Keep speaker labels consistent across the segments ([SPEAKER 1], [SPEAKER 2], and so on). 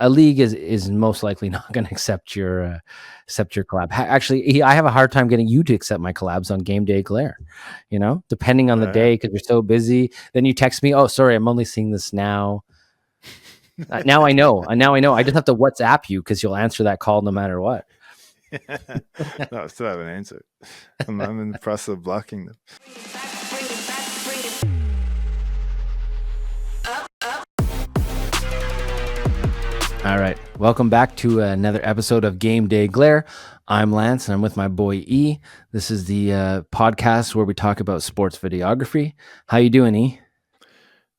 [SPEAKER 1] a league is most likely not going to accept your collab. Actually, I have a hard time getting you to accept my collabs on Game Day Glare. Depending on the
[SPEAKER 2] Yeah.
[SPEAKER 1] day, because you're so busy. Then you text me, "Oh, sorry, I'm only seeing this now." Now I know. Now I know. I just have to WhatsApp you because you'll answer that call no matter what.
[SPEAKER 2] No, I still haven't answered. I'm in the process of blocking them.
[SPEAKER 1] All right. Welcome back to another episode of Game Day Glare. I'm Lance and I'm with my boy E. This is the podcast where we talk about sports videography. How you doing, E?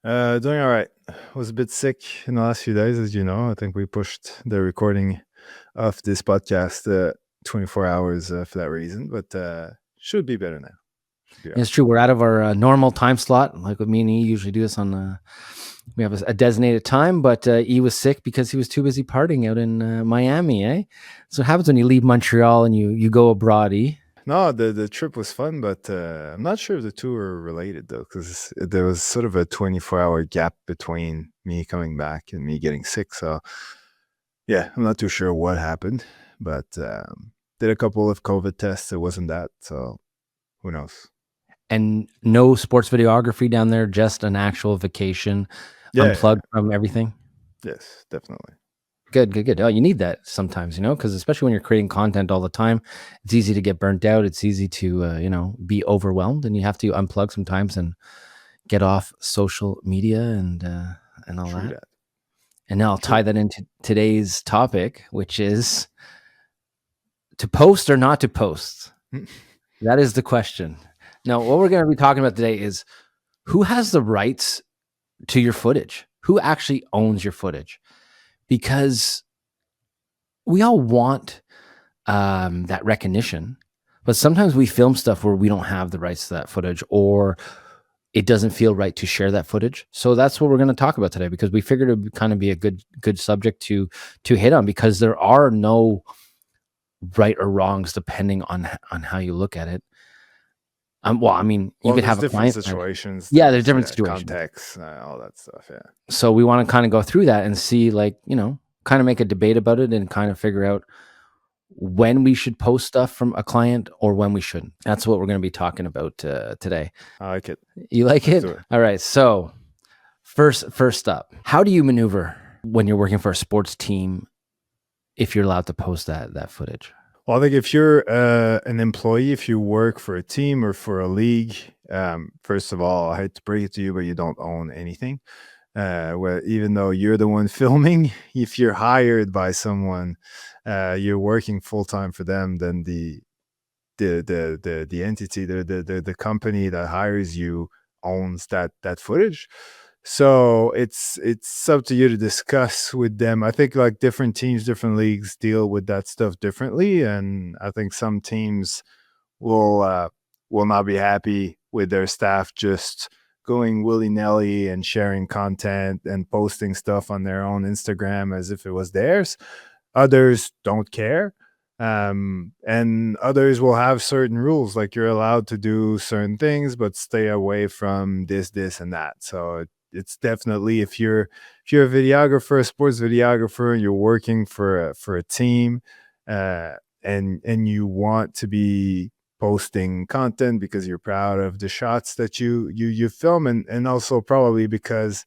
[SPEAKER 2] Doing all right. I was a bit sick in the last few days, as you know. I think we pushed the recording of this podcast 24 hours for that reason, but should be better now.
[SPEAKER 1] Yeah, it's true. We're out of our normal time slot. Like with me and E usually do this on, we have a designated time, but E was sick because he was too busy partying out in Miami, eh? So it happens when you leave Montreal and you go abroad, E.
[SPEAKER 2] No, the trip was fun, but I'm not sure if the two are related, though, because there was sort of a 24-hour gap between me coming back and me getting sick. So, yeah, I'm not too sure what happened, but did a couple of COVID tests. It wasn't that, so who knows?
[SPEAKER 1] And no sports videography down there, just an actual vacation, unplugged from everything.
[SPEAKER 2] Yes, definitely.
[SPEAKER 1] Good. Oh, you need that sometimes, because especially when you're creating content all the time, it's easy to get burnt out. It's easy to, be overwhelmed, and you have to unplug sometimes and get off social media and all that. And now I'll tie that into today's topic, which is to post or not to post. That is the question. Now, what we're going to be talking about today is who has the rights to your footage? Who actually owns your footage? Because we all want that recognition, but sometimes we film stuff where we don't have the rights to that footage, or it doesn't feel right to share that footage. So that's what we're going to talk about today, because we figured it would kind of be a good subject to hit on, because there are no right or wrongs depending on how you look at it. You could have a client
[SPEAKER 2] situations.
[SPEAKER 1] Yeah, there's different situations,
[SPEAKER 2] context, all that stuff. Yeah.
[SPEAKER 1] So we want to kind of go through that and see, kind of make a debate about it and kind of figure out when we should post stuff from a client or when we shouldn't. That's what we're going to be talking about today.
[SPEAKER 2] I like it.
[SPEAKER 1] You like it? All right. So first up, how do you maneuver when you're working for a sports team if you're allowed to post that footage?
[SPEAKER 2] Well, I think if you're an employee, if you work for a team or for a league, first of all, I hate to break it to you, but you don't own anything. Even though you're the one filming, if you're hired by someone, you're working full time for them, then the entity, the company that hires you owns that footage. So it's up to you to discuss with them. I think like different teams, different leagues deal with that stuff differently, and I think some teams will not be happy with their staff just going willy-nilly and sharing content and posting stuff on their own Instagram as if it was theirs. Others don't care. And others will have certain rules, like you're allowed to do certain things, but stay away from this, and that. So it's definitely, if you're a videographer, a sports videographer, you're working for a team, and you want to be posting content because you're proud of the shots that you film, and also probably because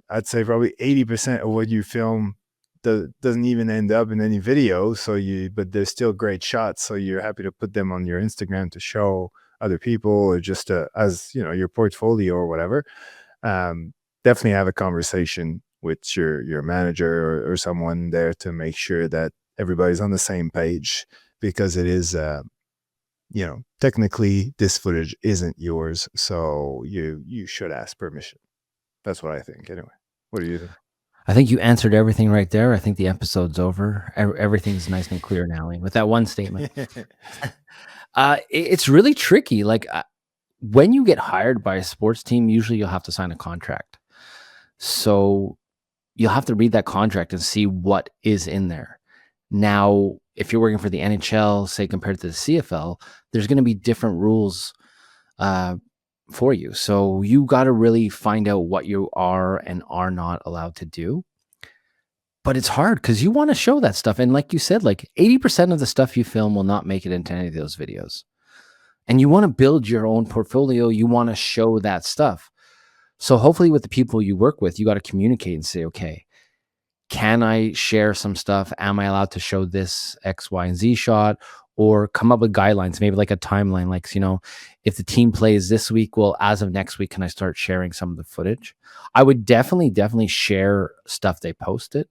[SPEAKER 2] I'd say probably 80% of what you film doesn't even end up in any video. But there's still great shots, so you're happy to put them on your Instagram to show other people, or just as your portfolio or whatever. Definitely have a conversation with your manager or someone there to make sure that everybody's on the same page, because it is technically this footage isn't yours, so you should ask permission. That's what I think anyway. What do you think?
[SPEAKER 1] I think you answered everything right there. I think the episode's over. Everything's nice and clear now with that one statement. It's really tricky. Like when you get hired by a sports team, usually you'll have to sign a contract. So you'll have to read that contract and see what is in there. Now, if you're working for the NHL, say compared to the CFL, there's going to be different rules for you. So you got to really find out what you are and are not allowed to do. but it's hard because you wanna show that stuff, and like you said, like, 80% of the stuff you film will not make it into any of those videos, and you wanna build your own portfolio, you wanna show that stuff. So, hopefully, with the people you work with, you gotta communicate and say, "Okay, can I share some stuff? Am I allowed to show this X, Y, and Z shot?" Or come up with guidelines, maybe like a timeline, like, if the team plays this week, well, as of next week, can I start sharing some of the footage? I would definitely share stuff they posted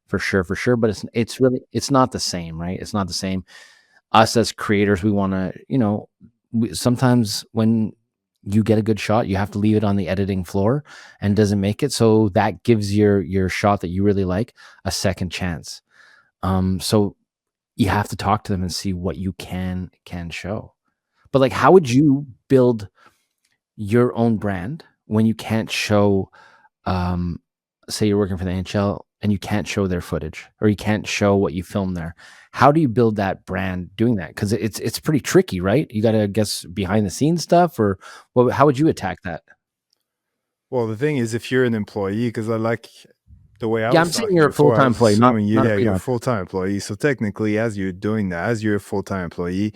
[SPEAKER 1] for sure. But it's not the same, right? It's not the same. Us as creators, we want to, sometimes when you get a good shot, you have to leave it on the editing floor and doesn't make it. So that gives your shot that you really like a second chance. So you have to talk to them and see what you can show. But like, how would you build your own brand when you can't show um, say you're working for the NHL and you can't show their footage or you can't show what you filmed there. How do you build that brand doing that? Because it's pretty tricky, right? You got to guess behind the scenes stuff, or how would you attack that?
[SPEAKER 2] Well, the thing is, if you're an employee, because I like the way I
[SPEAKER 1] Yeah,
[SPEAKER 2] was
[SPEAKER 1] I'm saying
[SPEAKER 2] talking
[SPEAKER 1] you're a full
[SPEAKER 2] before, I
[SPEAKER 1] time
[SPEAKER 2] was
[SPEAKER 1] employee, not
[SPEAKER 2] assuming
[SPEAKER 1] not a
[SPEAKER 2] you're a
[SPEAKER 1] freelancer.
[SPEAKER 2] full-time employee. So technically, as you're doing that, as you're a full-time employee,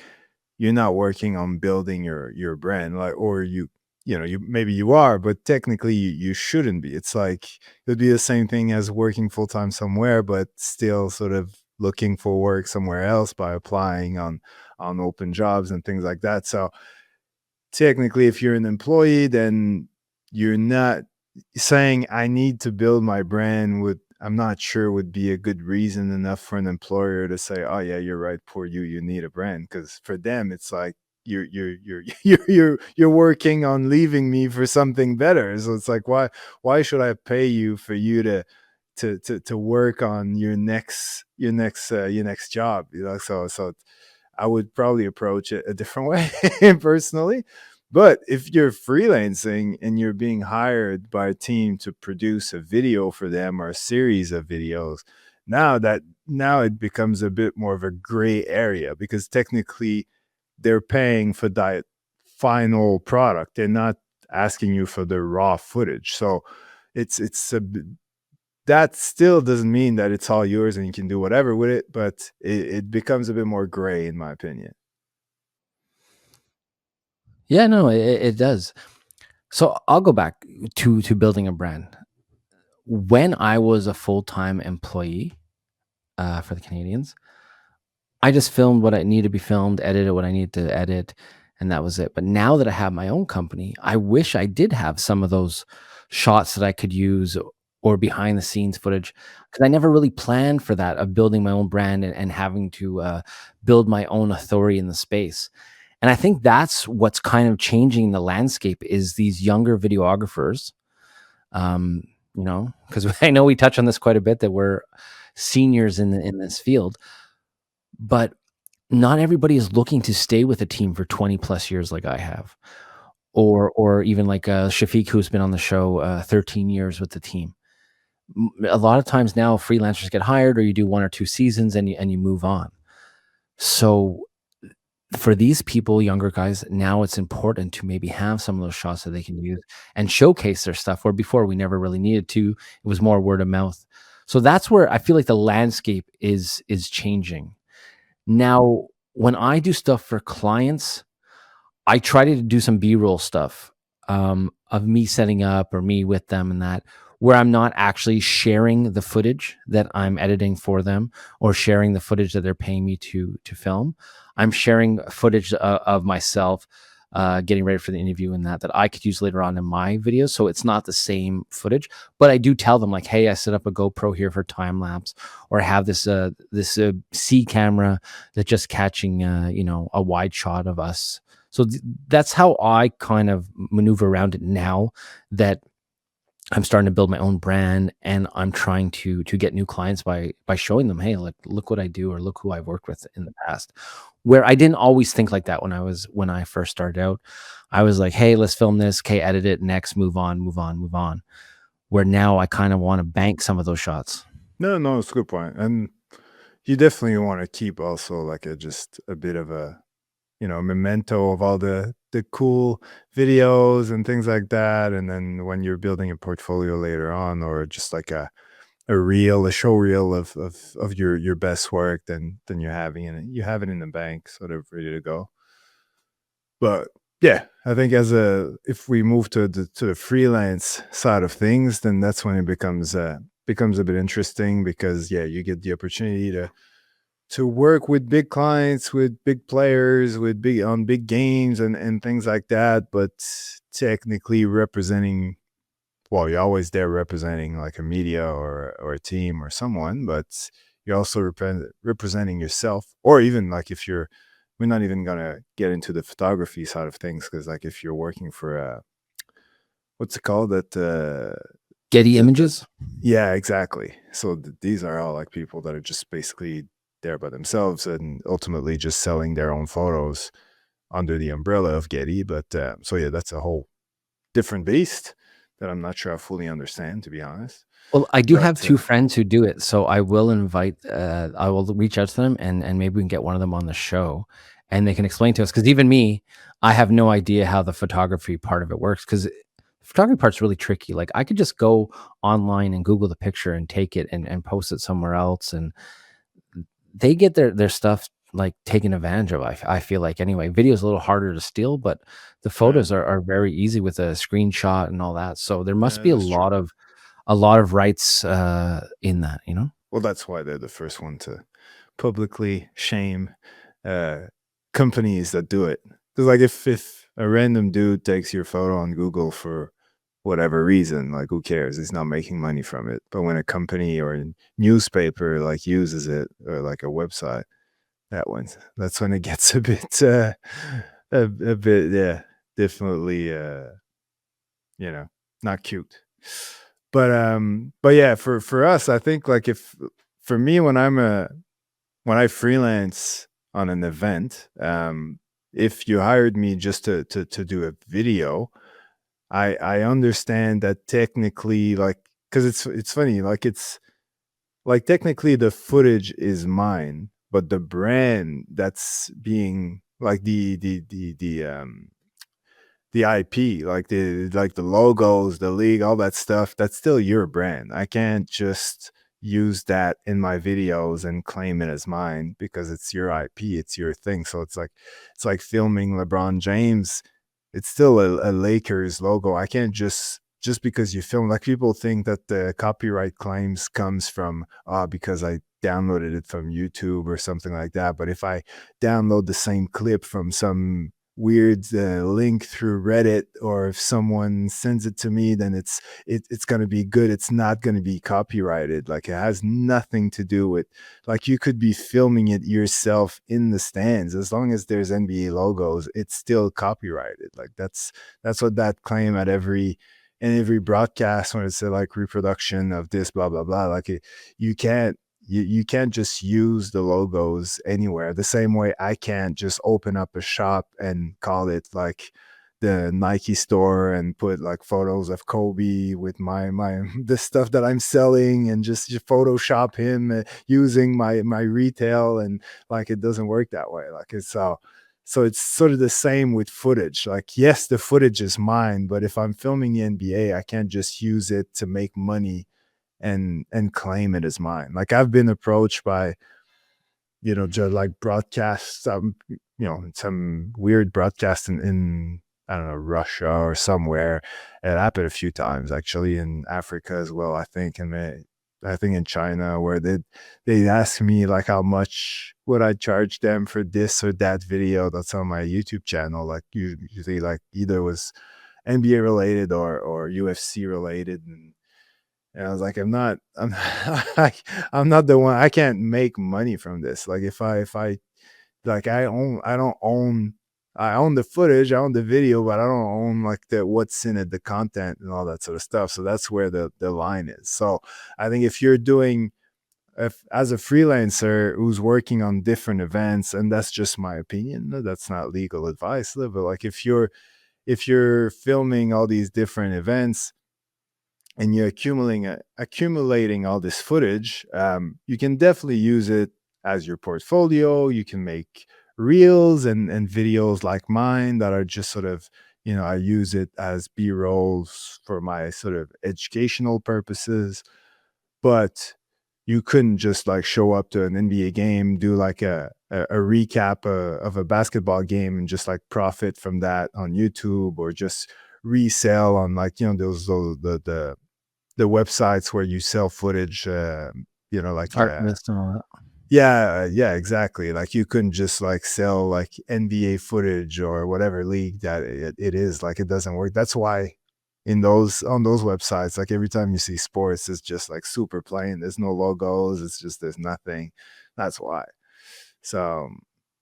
[SPEAKER 2] you're not working on building your brand, like, or you maybe you are, but technically you shouldn't be. It's like it'd be the same thing as working full-time somewhere, but still sort of looking for work somewhere else by applying on open jobs and things like that. So technically, if you're an employee, then you're not saying, "I need to build my brand," would I'm not sure would be a good reason enough for an employer to say, "Oh, yeah, you're right, poor you need a brand." Because for them, it's like you're you're working on leaving me for something better. So it's like, why should I pay you for you to work on your next job, you know? So I would probably approach it a different way personally. But if you're freelancing and you're being hired by a team to produce a video for them or a series of videos, now it becomes a bit more of a gray area because technically they're paying for that final product. They're not asking you for the raw footage. So it's that still doesn't mean that it's all yours and you can do whatever with it, but it becomes a bit more gray in my opinion.
[SPEAKER 1] Yeah, no, it does. So I'll go back to building a brand. When I was a full time employee for the Canadians, I just filmed what I needed to be filmed, edited what I needed to edit, and that was it. But now that I have my own company, I wish I did have some of those shots that I could use or behind the scenes footage because I never really planned for that of building my own brand and having to build my own authority in the space. And I think that's what's kind of changing the landscape is these younger videographers. Um, because I know we touch on this quite a bit that we're seniors in this field, but not everybody is looking to stay with a team for 20 plus years like I have, or even like Shafiq, who's been on the show 13 years with the team. A lot of times now, freelancers get hired, or you do one or two seasons and you move on. So for these people, younger guys, now it's important to maybe have some of those shots that they can use and showcase their stuff. Where before we never really needed to, it was more word of mouth. So that's where I feel like the landscape is changing. Now, when I do stuff for clients, I try to do some B-roll stuff, of me setting up or me with them and that, where I'm not actually sharing the footage that I'm editing for them or sharing the footage that they're paying me to film. I'm sharing footage of myself, getting ready for the interview and that I could use later on in my videos, so it's not the same footage, but I do tell them like, "Hey, I set up a GoPro here for time lapse, or I have this C camera that's just catching, a wide shot of us." So that's how I kind of maneuver around it now that I'm starting to build my own brand and I'm trying to get new clients by showing them, "Hey, look what I do or look who I've worked with in the past." Where I didn't always think like that when I first started out. I was like, "Hey, let's film this. Okay, edit it. Next, move on, move on, move on." Where now I kind of want to bank some of those shots.
[SPEAKER 2] No, no, it's a good point. And you definitely want to keep also like just a bit of a memento of all the cool videos and things like that. And then when you're building a portfolio later on, or just like a reel, a show reel of your best work, than you have it in the bank, sort of ready to go. But yeah, I think as a if we move to the freelance side of things, then that's when it becomes a bit interesting because yeah, you get the opportunity to work with big clients, with big players, with big games and things like that, but technically representing, well, you're always there representing like a media or a team or someone, but you're also representing yourself, or even like if you're we're not even gonna get into the photography side of things because like if you're working for what's it called that
[SPEAKER 1] Getty
[SPEAKER 2] the
[SPEAKER 1] Images.
[SPEAKER 2] yeah, exactly. So these are all like people that are just basically there by themselves and ultimately just selling their own photos under the umbrella of Getty. But so yeah, that's a whole different beast that I'm not sure I fully understand, to be honest.
[SPEAKER 1] Well, I do
[SPEAKER 2] But
[SPEAKER 1] have 2 friends who do it, so I will reach out to them and maybe we can get one of them on the show, and they can explain to us. Because even me, I have no idea how the photography part of it works. Because photography part's really tricky, like, I could just go online and Google the picture and take it and post it somewhere else, and they get their stuff, like, taken advantage of, I feel like anyway. Video's a little harder to steal, but the
[SPEAKER 2] yeah,
[SPEAKER 1] photos are very easy with a screenshot and all that, so there must
[SPEAKER 2] yeah,
[SPEAKER 1] be
[SPEAKER 2] that's true.
[SPEAKER 1] a lot of rights, in that, you know?
[SPEAKER 2] Well, that's why they're the first one to publicly shame uh, companies that do it. Because like if a random dude takes your photo on Google for whatever reason, like who cares? He's not making money from it. But when a company or a newspaper like uses it or like a website, that's when it gets a bit a bit yeah, definitely you know, not cute. But yeah, for us, I think like if for me when I freelance on an event, if you hired me just to do a video, I understand that technically, like, because it's funny, like it's like technically the footage is mine, but the brand that's being like the IP, like the logos, the league, all that stuff, that's still your brand. I can't just use that in my videos and claim it as mine because it's your IP, it's your thing. So it's like filming LeBron James. It's still a Lakers logo. I can't just because you film, like people think that the copyright claims comes from because I downloaded it from YouTube or something like that. But if I download the same clip from some weird link through Reddit, or if someone sends it to me, then it's going to be good. It's not going to be copyrighted. Like it has nothing to do with, like, you could be filming it yourself in the stands. As long as there's NBA logos, it's still copyrighted. Like that's what that claim at every broadcast when it's a like reproduction of this blah blah blah. Like you can't you can't just use the logos anywhere. The same way I can't just open up a shop and call it like the Nike store and put like photos of Kobe with my the stuff that I'm selling and just Photoshop him using my retail, and like it doesn't work that way. Like so it's sort of the same with footage. Like yes, the footage is mine, but if I'm filming the NBA, I can't just use it to make money and claim it as mine. Like I've been approached by, just like broadcasts, some weird broadcast in I don't know, Russia or somewhere. It happened a few times actually in Africa as well, I think, and I think in China where they asked me like how much would I charge them for this or that video that's on my YouTube channel. Like usually like either was NBA related or UFC related, and I was like, I'm not the one. I can't make money from this. Like if I like I own the footage, I own the video, but I don't own like the what's in it, the content and all that sort of stuff. So that's where the line is. So I think if you're doing if as a freelancer who's working on different events, and that's just my opinion, that's not legal advice, but like if you're filming all these different events and you're accumulating all this footage, you can definitely use it as your portfolio. You can make reels and videos like mine that are just sort of, I use it as B rolls for my sort of educational purposes. but you couldn't just like show up to an NBA game, do like a recap of a basketball game and just like profit from that on YouTube, or just resell on like, those the websites where you sell footage, like,
[SPEAKER 1] Artlist and all that.
[SPEAKER 2] yeah, yeah, exactly. Like you couldn't just like sell like NBA footage or whatever league that it is. Like it doesn't work. That's why in those on those websites, like every time you see sports, it's just like super plain. There's no logos. It's just there's nothing. That's why. So,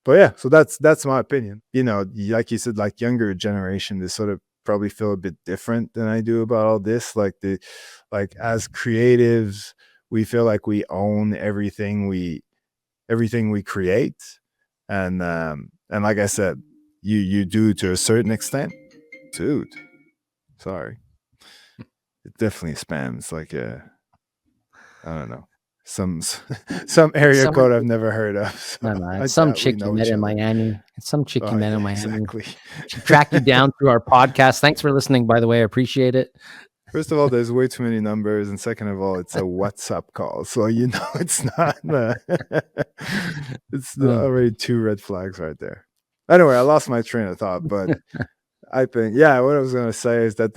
[SPEAKER 2] but yeah, so that's my opinion. Like you said, like younger generation, they sort of probably feel a bit different than I do about all this. Like as creatives, we feel like we own everything we create, and like I said, you do to a certain extent, dude. Sorry, it definitely spams like I don't know, some some area
[SPEAKER 1] Some
[SPEAKER 2] code I've never heard of.
[SPEAKER 1] No,
[SPEAKER 2] So
[SPEAKER 1] no,
[SPEAKER 2] I
[SPEAKER 1] it's some
[SPEAKER 2] doubt we
[SPEAKER 1] chick you
[SPEAKER 2] know
[SPEAKER 1] met
[SPEAKER 2] each
[SPEAKER 1] in
[SPEAKER 2] other.
[SPEAKER 1] Miami. It's some chick you
[SPEAKER 2] Oh
[SPEAKER 1] met in
[SPEAKER 2] yeah,
[SPEAKER 1] Miami.
[SPEAKER 2] exactly.
[SPEAKER 1] She tracked you down through our podcast. Thanks for listening, by the way. I appreciate it.
[SPEAKER 2] First of all, there's way too many numbers, and second of all, it's a WhatsApp call, so it's not. It's
[SPEAKER 1] Uh,
[SPEAKER 2] already two red flags right there. Anyway, I lost my train of thought, but I think, yeah, what I was gonna say is that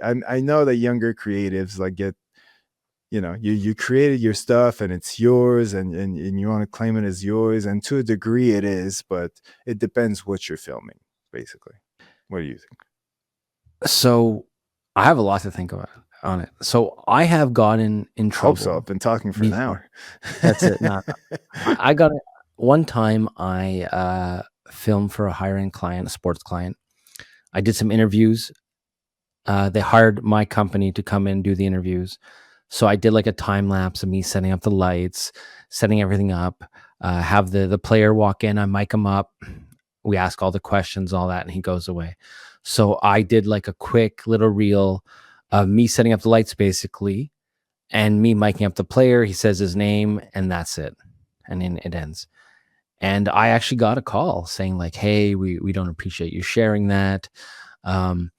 [SPEAKER 2] I know that younger creatives like get, you created your stuff and it's yours, and you want to claim it as yours, and to a degree it is, but it depends what you're filming, basically. What do you think?
[SPEAKER 1] so I have a lot to think about on it. So I have gotten in
[SPEAKER 2] Hope so. I've
[SPEAKER 1] trouble
[SPEAKER 2] been talking for an
[SPEAKER 1] before.
[SPEAKER 2] hour.
[SPEAKER 1] That's it. No, no. I got it. One time I filmed for a higher end client, a sports client. I did some interviews. They hired my company to come in and do the interviews. So I did like a time lapse of me setting up the lights, setting everything up, have the player walk in, I mic him up. We ask all the questions, all that, and he goes away. So I did like a quick little reel of me setting up the lights basically, and me miking up the player. He says his name, and that's it. And then it ends. And I actually got a call saying like, "Hey, we don't appreciate you sharing that. Um,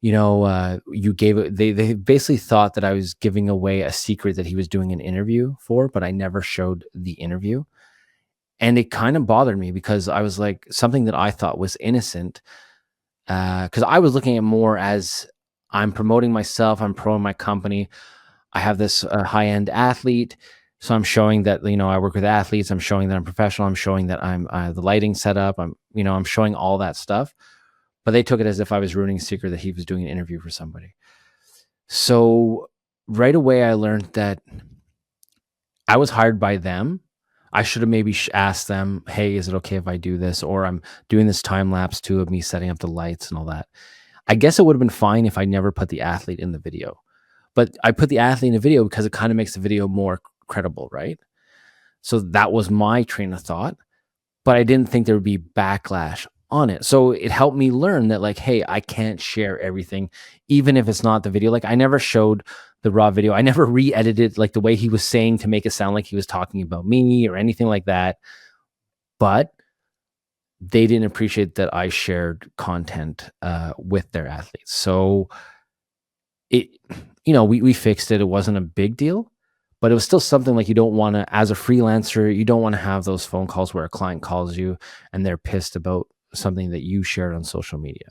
[SPEAKER 1] you gave it." They basically thought that I was giving away a secret that he was doing an interview for, but I never showed the interview, and it kind of bothered me because I was like something that I thought was innocent. Because I was looking at more as I'm promoting myself, I'm promoting my company. I have this high end athlete. So I'm showing that, I work with athletes. I'm showing that I'm professional. I'm showing that I'm the lighting setup. I'm showing all that stuff. But they took it as if I was ruining a secret that he was doing an interview for somebody. So right away, I learned that I was hired by them. I should have maybe asked them, hey, is it okay if I do this? Or I'm doing this time lapse too of me setting up the lights and all that. I guess it would have been fine if I never put the athlete in the video. But I put the athlete in the video because it kind of makes the video more credible, right? So that was my train of thought, but I didn't think there would be backlash on it. So it helped me learn that, like, hey, I can't share everything, even if it's not the video. Like, I never showed the raw video. I never re-edited like the way he was saying to make it sound like he was talking about me or anything like that. But they didn't appreciate that I shared content with their athletes. So it, we fixed it. It wasn't a big deal, but it was still something like you don't want to, as a freelancer, you don't want to have those phone calls where a client calls you and they're pissed about something that you shared on social media.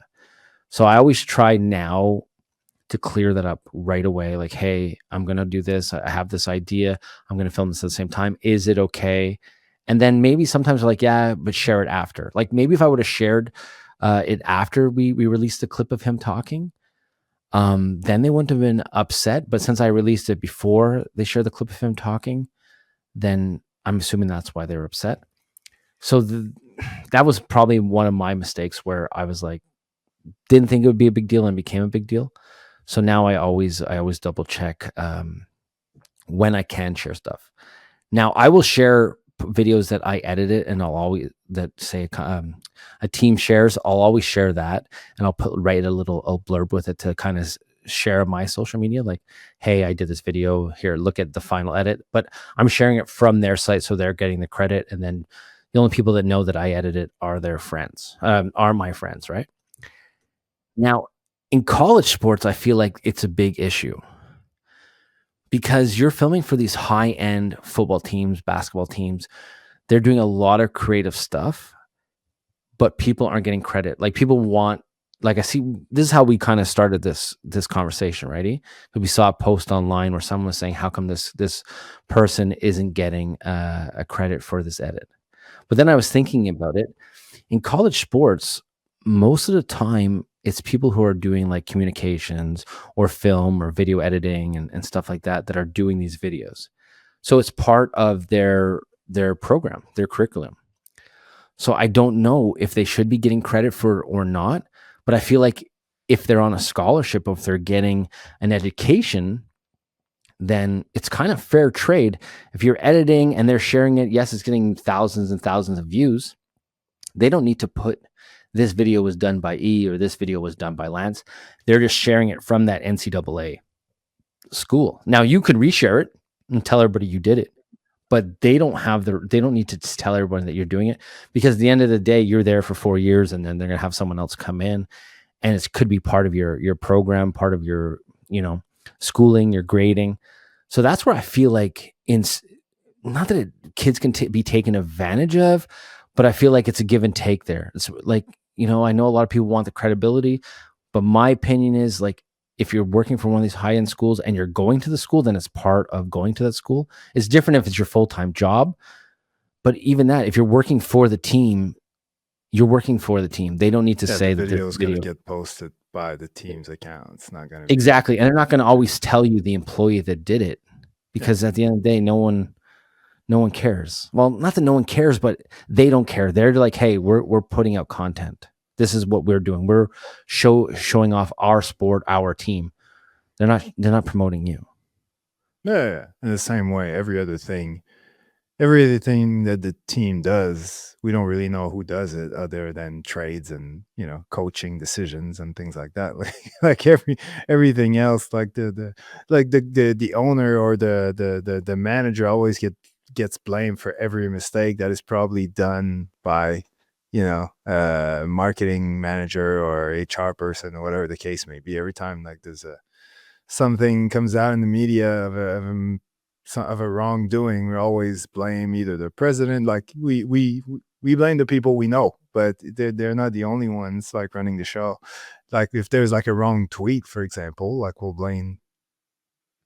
[SPEAKER 1] So I always try now to clear that up right away. Like, hey, I'm going to do this. I have this idea. I'm going to film this at the same time. Is it okay? And then maybe sometimes they're like, yeah, but share it after. Like maybe if I would have shared it after we released the clip of him talking, then they wouldn't have been upset. But since I released it before they shared the clip of him talking, then I'm assuming that's why they were upset. So that was probably one of my mistakes where I was like, didn't think it would be a big deal and became a big deal. So now I always double check when I can share stuff. Now I will share videos that I edited, and I'll always that say a team shares. I'll always share that, and I'll write a blurb with it to kind of share my social media. Like, hey, I did this video. Here, look at the final edit. But I'm sharing it from their site, so they're getting the credit. And then the only people that know that I edited are their friends, are my friends, right? Now, in college sports, I feel like it's a big issue because you're filming for these high-end football teams, basketball teams. They're doing a lot of creative stuff, but people aren't getting credit. Like, people want, like, I see this is how we kinda started this conversation, righty? We saw a post online where someone was saying, "How come this person isn't getting, a credit for this edit?" But then I was thinking about it. In college sports, most of the time, it's people who are doing, like, communications or film or video editing and stuff like that, that are doing these videos. So it's part of their program, their curriculum. So I don't know if they should be getting credit for it or not, but I feel like if they're on a scholarship, or if they're getting an education, then it's kind of fair trade. If you're editing and they're sharing it, yes, it's getting thousands and thousands of views. They don't need to put this video was done by E or this video was done by Lance. They're just sharing it from that NCAA school. Now you could reshare it and tell everybody you did it, but they don't need to tell everyone that you're doing it, because at the end of the day, you're there for 4 years, and then they're gonna have someone else come in, and it could be part of your program, part of your, you know, schooling, your grading. So that's where I feel like not that kids can be taken advantage of, but I feel like it's a give and take there. It's like, I know a lot of people want the credibility, but my opinion is, like, if you're working for one of these high end schools and you're going to the school, then it's part of going to that school. It's different if it's your full time job, but even that, if you're working for the team, you're working for the team. They don't need to
[SPEAKER 2] Yeah, the
[SPEAKER 1] say that this
[SPEAKER 2] video is gonna
[SPEAKER 1] video.
[SPEAKER 2] get posted by the team's account. It's not gonna be
[SPEAKER 1] Exactly, and they're not going to always tell you the employee that did it,
[SPEAKER 2] yeah.
[SPEAKER 1] because at the end of the day, no one cares. Well, not that no one cares, but they don't care. They're like, "Hey, we're putting out content. This is what we're doing. We're showing off our sport, our team." They're not promoting you.
[SPEAKER 2] Yeah, yeah, yeah. In the same way, everything that the team does, we don't really know who does it other than trades and, coaching decisions and things like that. Like everything else, like the owner or the manager always gets blamed for every mistake that is probably done by, marketing manager or HR person or whatever the case may be. Every time like there's a something comes out in the media of a wrongdoing, we always blame either the president. Like we blame the people we know, but they're not the only ones like running the show. Like if there's like a wrong tweet, for example, like we'll blame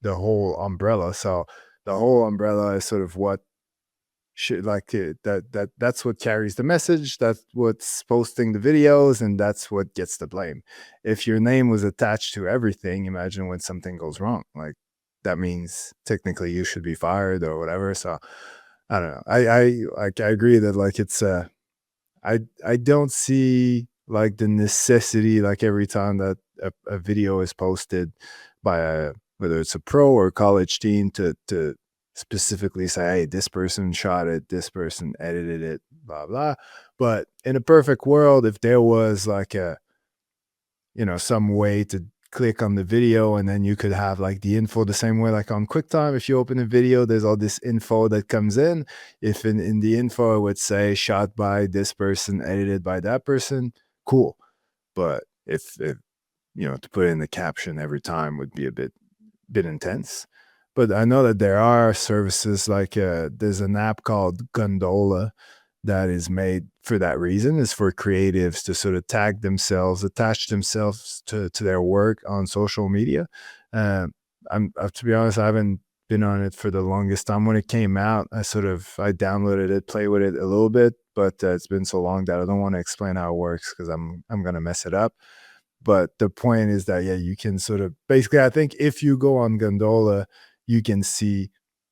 [SPEAKER 2] the whole umbrella. So the whole umbrella is sort of what should like that's what carries the message, that's what's posting the videos, and that's what gets the blame. If your name was attached to everything, imagine when something goes wrong, like that means technically you should be fired or whatever. So I don't know, I agree that like it's I don't see like the necessity, like every time that a video is posted by whether it's a pro or college team, to specifically say, hey, this person shot it, this person edited it, blah blah. But in a perfect world, if there was like some way to click on the video and then you could have like the info the same way like on QuickTime. If you open a video, there's all this info that comes in. If in the info it would say shot by this person, edited by that person, cool. But if to put in the caption every time would be a bit intense. But I know that there are services like there's an app called Gondola that is made for that reason, is for creatives to sort of tag themselves, attach themselves to their work on social media. Uh, to be honest, I haven't been on it for the longest time. When it came out, I downloaded it, play with it a little bit, but it's been so long that I don't want to explain how it works because I'm gonna mess it up. But the point is that, yeah, you can sort of basically, I think if you go on Gondola, you can see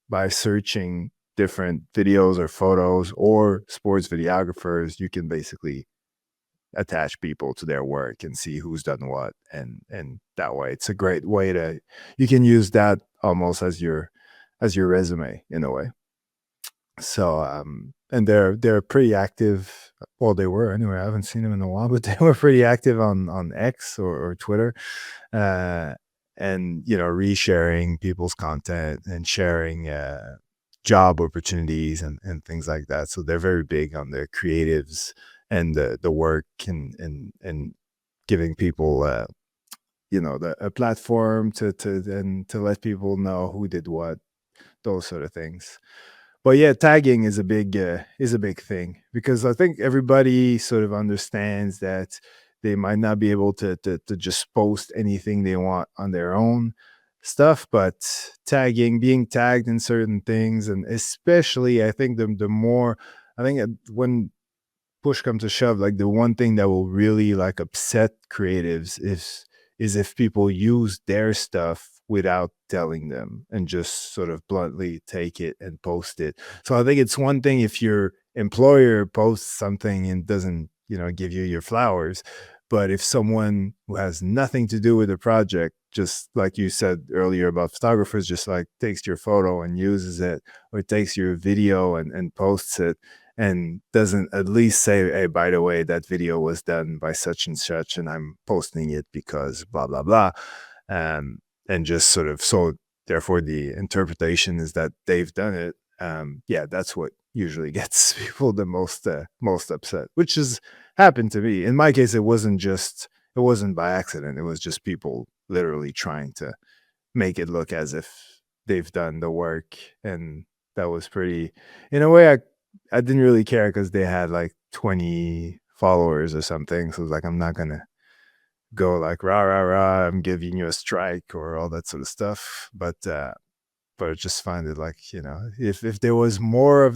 [SPEAKER 2] by searching different videos or photos or sports videographers, you can basically attach people to their work and see who's done what. And that way it's a great way you can use that almost as your resume in a way. So, and they're pretty active. Well, they were anyway. I haven't seen them in a while, but they were pretty active on X or Twitter, uh, and resharing people's content and sharing job opportunities and things like that. So they're very big on the creatives and the work and giving people a platform to let people know who did what, those sort of things. But yeah, tagging is a big thing because I think everybody sort of understands that they might not be able to just post anything they want on their own stuff, but being tagged in certain things, and especially I think the more I think when push comes to shove, like the one thing that will really like upset creatives is if people use their stuff without telling them and just sort of bluntly take it and post it. So I think it's one thing if your employer posts something and doesn't, give you your flowers. But if someone who has nothing to do with the project, just like you said earlier about photographers, just like takes your photo and uses it, or takes your video and posts it, and doesn't at least say, "Hey, by the way, that video was done by such and such, and I'm posting it because blah blah blah," um, and just sort of so therefore the interpretation is that they've done it. Yeah, that's what usually gets people the most upset, which has happened to me. In my case, it wasn't by accident. It was just people literally trying to make it look as if they've done the work, and that was pretty. In a way, I didn't really care because they had like 20 followers or something. So it was like, I'm not gonna go like rah rah rah, I'm giving you a strike or all that sort of stuff. But I just find it like, if there was more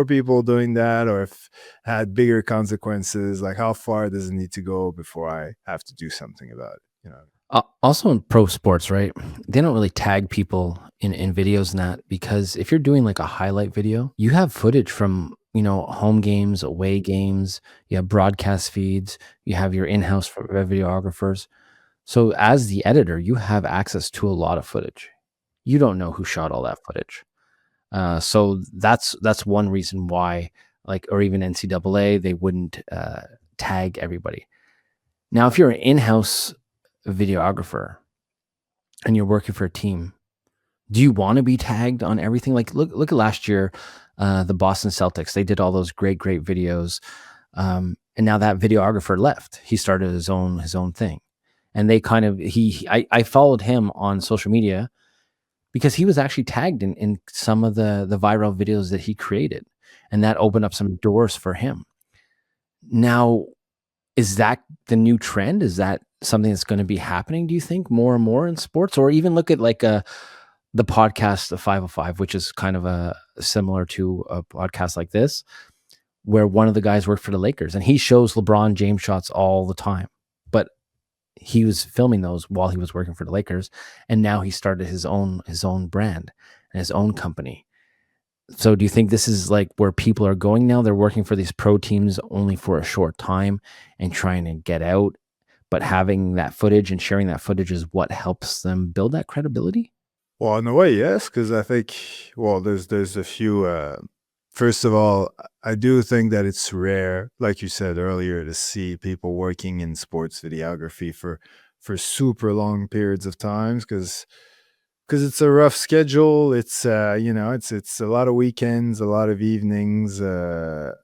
[SPEAKER 2] people doing that, or if had bigger consequences, like how far does it need to go before I have to do something about it?
[SPEAKER 1] Also in pro sports, right? They don't really tag people in videos and that because if you're doing like a highlight video, you have footage from home games, away games, you have broadcast feeds, you have your in-house videographers. So as the editor, you have access to a lot of footage. You don't know who shot all that footage. So that's one reason why, like, or even NCAA, they wouldn't tag everybody. Now, if you're an in-house videographer and you're working for a team, do you want to be tagged on everything? Like, look at last year, the Boston Celtics. They did all those great videos, and now that videographer left. He started his own thing, and they kind of I followed him on social media because he was actually tagged in some of the viral videos that he created, and that opened up some doors for him. Now, is that the new trend? Is that something that's going to be happening? Do you think more and more in sports, or even look at like the podcast, the 505, which is kind of a similar to a podcast like this, where one of the guys worked for the Lakers and he shows LeBron James shots all the time, but he was filming those while he was working for the Lakers, and now he started his own brand and his own company. So do you think this is like where people are going now? They're working for these pro teams only for a short time and trying to get out, but having that footage and sharing that footage is what helps them build that credibility?
[SPEAKER 2] Well, in a way, yes, because I think, well, there's a few. First of all, I do think that it's rare, like you said earlier, to see people working in sports videography for super long periods of times, because it's a rough schedule. It's it's a lot of weekends, a lot of evenings, and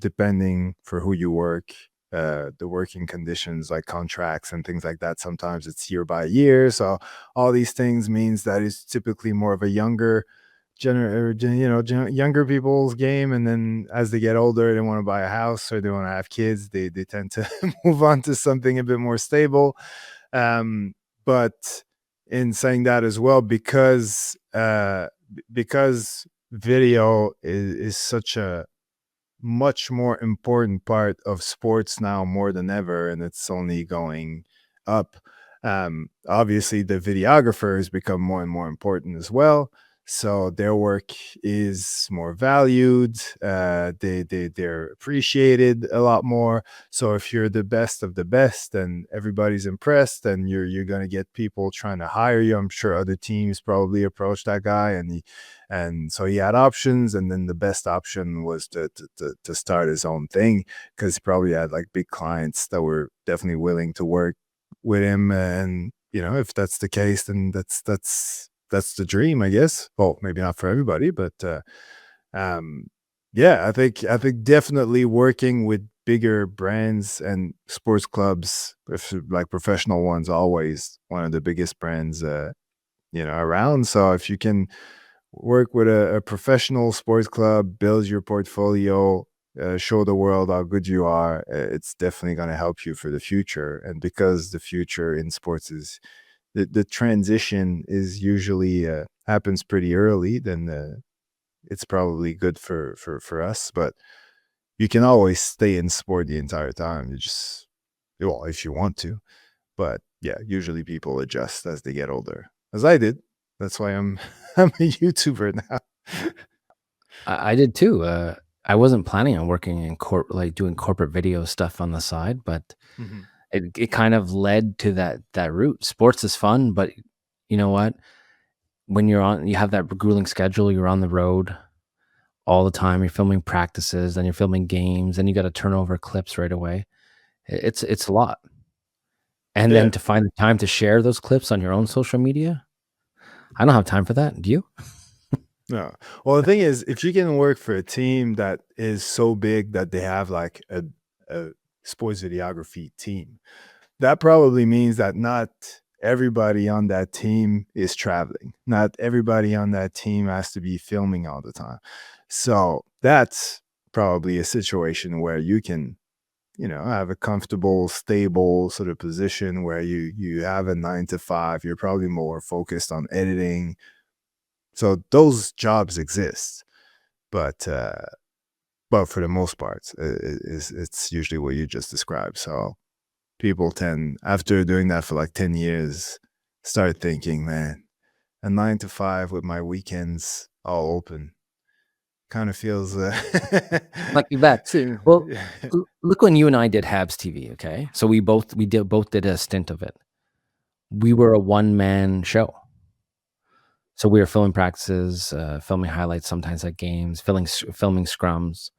[SPEAKER 2] depending for who you work, the working conditions like contracts and things like that, sometimes it's year by year. So all these things means that it's typically more of a younger people's game. And then as they get older, they want to buy a house or they want to have kids, they tend to move on to something a bit more stable. But in saying that as well, because video is such a much more important part of sports now more than ever, and it's only going up. Obviously, the videographers become more and more important as well. So their work is more valued. They're appreciated a lot more. So if you're the best of the best and everybody's impressed, then you're gonna get people trying to hire you. I'm sure other teams probably approached that guy, and so he had options, and then the best option was to start his own thing because he probably had like big clients that were definitely willing to work with him. And if that's the case, then that's the dream, I guess. Well, maybe not for everybody, but um, yeah, I think definitely working with bigger brands and sports clubs, if like professional ones, always one of the biggest brands, around. So if you can work with a professional sports club, build your portfolio, show the world how good you are, it's definitely going to help you for the future. And because the future in sports is the transition is usually happens pretty early, then it's probably good for us. But you can always stay in sport the entire time. You just well, if you want to. But yeah, usually people adjust as they get older, as I did. That's why I'm I'm a YouTuber now.
[SPEAKER 1] I did too. I wasn't planning on working in like doing corporate video stuff on the side, but
[SPEAKER 2] Mhm.
[SPEAKER 1] it kind of led to that route. Sports is fun, but you know what? When you have that grueling schedule, you're on the road all the time. You're filming practices, then you're filming games, and you got to turn over clips right away. It's a lot, and then
[SPEAKER 2] Yeah.
[SPEAKER 1] to find the time to share those clips on your own social media, I don't have time for that. Do you?
[SPEAKER 2] No. Well, the thing is, if you can work for a team that is so big that they have like a sports videography team, that probably means that not everybody on that team is traveling. Not everybody on that team has to be filming all the time. So that's probably a situation where you can, have a comfortable, stable sort of position where you have a 9 to 5. You're probably more focused on editing. So those jobs exist, but for the most part, it's usually what you just described. So people tend, after doing that for like 10 years, start thinking, man, a 9 to 5 with my weekends all open kind of feels
[SPEAKER 1] Like you bet.
[SPEAKER 2] seem
[SPEAKER 1] Well, look when you and I did Habs TV. Okay, so we both did a stint of it. We were a one man show. So we were filming practices, filming highlights sometimes at games, filming scrums,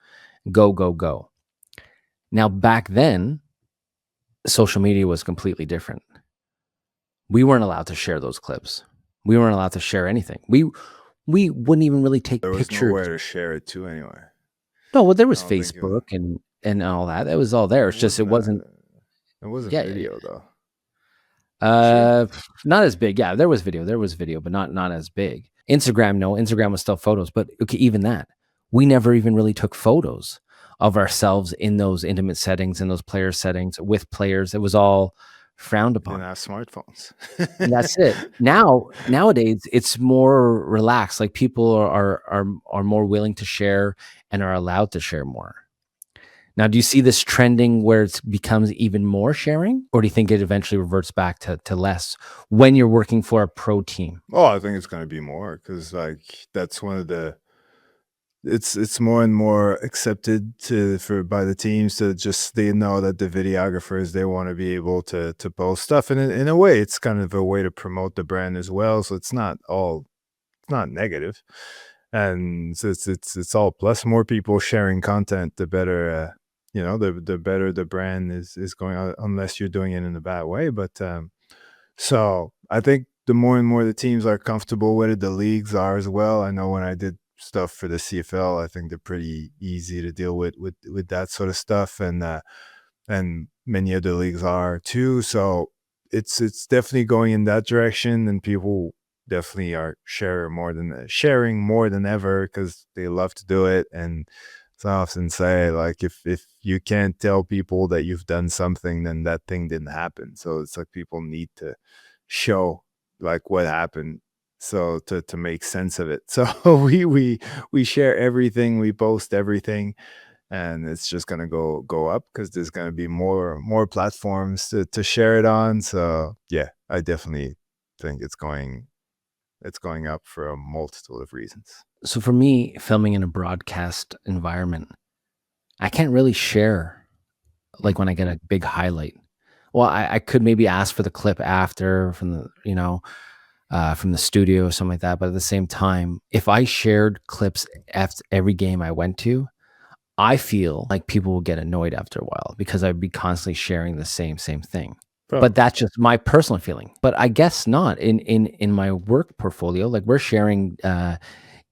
[SPEAKER 1] go, go, go. Now, back then, social media was completely different. We weren't allowed to share those clips. We weren't allowed to share anything. We wouldn't even really take
[SPEAKER 2] there was
[SPEAKER 1] pictures.
[SPEAKER 2] nowhere to share it to anyway.
[SPEAKER 1] No, well, there
[SPEAKER 2] I
[SPEAKER 1] was
[SPEAKER 2] don't think
[SPEAKER 1] Facebook and all that. It was all there. It's just it wasn't.
[SPEAKER 2] it wasn't
[SPEAKER 1] Yeah, yeah,
[SPEAKER 2] video
[SPEAKER 1] yeah.
[SPEAKER 2] though. Sure.
[SPEAKER 1] Not as big. Yeah, there was video. There was video, but not as big. Instagram, no. Instagram was still photos, but okay, even that, we never even really took photos of ourselves in those intimate settings, in those player settings with players. It was all frowned
[SPEAKER 2] We didn't
[SPEAKER 1] upon.
[SPEAKER 2] have smartphones.
[SPEAKER 1] And that's it. Nowadays, it's more relaxed. Like people are more willing to share and are allowed to share more. Now, do you see this trending where it becomes even more sharing, or do you think it eventually reverts back to less when you're working for a pro team?
[SPEAKER 2] Oh, I think it's gonna be more because like that's one of the it's more and more accepted to for by the teams to just they know that the videographers they want to be able to post stuff and in a way it's kind of a way to promote the brand as well. So it's not negative. And so it's all plus more people sharing content, the better the better the brand is going out unless you're doing it in a bad way. But so I think the more and more the teams are comfortable with it, the leagues are as well. I know when I did stuff for the CFL, I think they're pretty easy to deal with that sort of stuff, and many other leagues are too. So it's definitely going in that direction, and people definitely are sharing more than ever because they love to do it. And so I often say, like, if you can't tell people that you've done something, then that thing didn't happen. So it's like people need to show like what happened so to make sense of it. So we share everything, we post everything, and it's just gonna go up because there's gonna be more platforms to share it on. So yeah, I definitely think it's going up for a multitude of reasons.
[SPEAKER 1] So for me, filming in a broadcast environment, I can't really share like
[SPEAKER 2] Mhm.
[SPEAKER 1] when I get a big highlight. Well, I could maybe ask for the clip after from from the studio or something like that. But at the same time, if I shared clips after every game I went to, I feel like people will get annoyed after a while because I'd be constantly sharing the same thing. But
[SPEAKER 2] Probably.
[SPEAKER 1] that's just my personal feeling. But I guess not in my work portfolio. Like we're sharing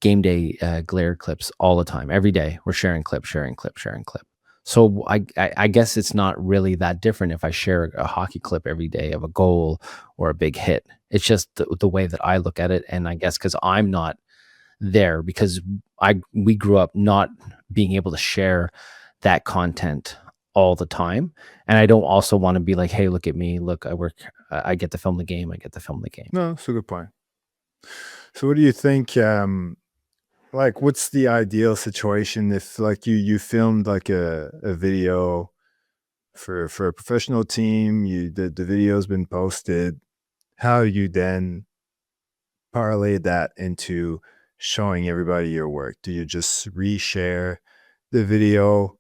[SPEAKER 1] game day glare clips all the time, every day. We're sharing clip, sharing clip, sharing clip. So I guess it's not really that different if I share a hockey clip every day of a goal or a big hit. It's just the way that I look at it, and I guess because I'm not there, because we grew up not being able to share that content all the time, and I don't also want to be like, hey, look at me, look, I work, I get to film the game, I get to film the game.
[SPEAKER 2] No, that's a good point. So what do you think, like, what's the ideal situation if, like, you filmed, like, a video for a professional team, the video's been posted, how you then parlay that into showing everybody your work? Do you just reshare the video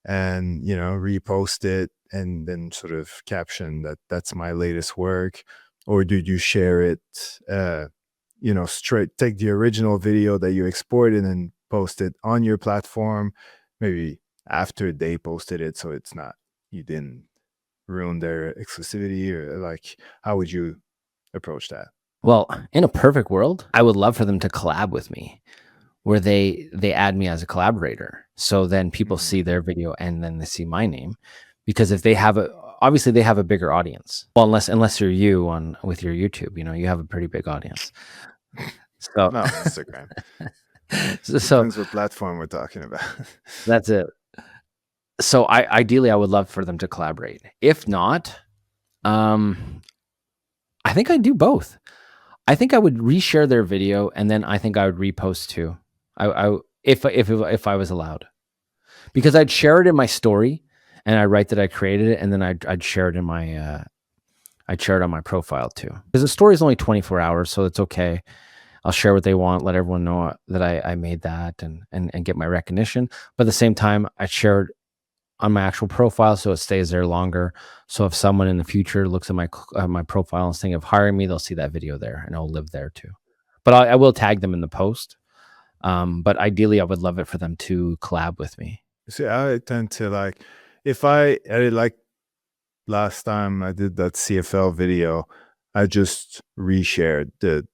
[SPEAKER 2] and, repost it and then sort of caption that that's my latest work? Or do you share it, straight, take the original video that you exported and post it on your platform, maybe after they posted it, so it's not, you didn't ruin their exclusivity, or like, how would you approach that?
[SPEAKER 1] Well, in a perfect world, I would love for them to collab with me, where they add me as a collaborator. So then people
[SPEAKER 2] Mhm.
[SPEAKER 1] see their video and then they see my name. Because if they have a obviously they have a bigger audience. Well, unless you're you on with your YouTube, you have a pretty big audience. So
[SPEAKER 2] No, Instagram.
[SPEAKER 1] so
[SPEAKER 2] Depends what platform we're talking about.
[SPEAKER 1] that's it. So ideally I would love for them to collaborate. If not, um I think I'd do both. I think I would reshare their video, and then I think I would repost too. If I was allowed, because I'd share it in my story, and I write that I created it, and then I'd share it in my I'd share it on my profile too. Because the story is only 24 hours, so it's okay. I'll share what they want, let everyone know that I made that, and get my recognition. But at the same time, I share it on my actual profile, so it stays there longer. So if someone in the future looks at my profile and is thinking of hiring me, they'll see that video there, and it'll live there too. But I will tag them in the post. But ideally, I would love it for them to collab with me.
[SPEAKER 2] See, I tend to like, if I edit, like last time I did that CFL video, I just reshared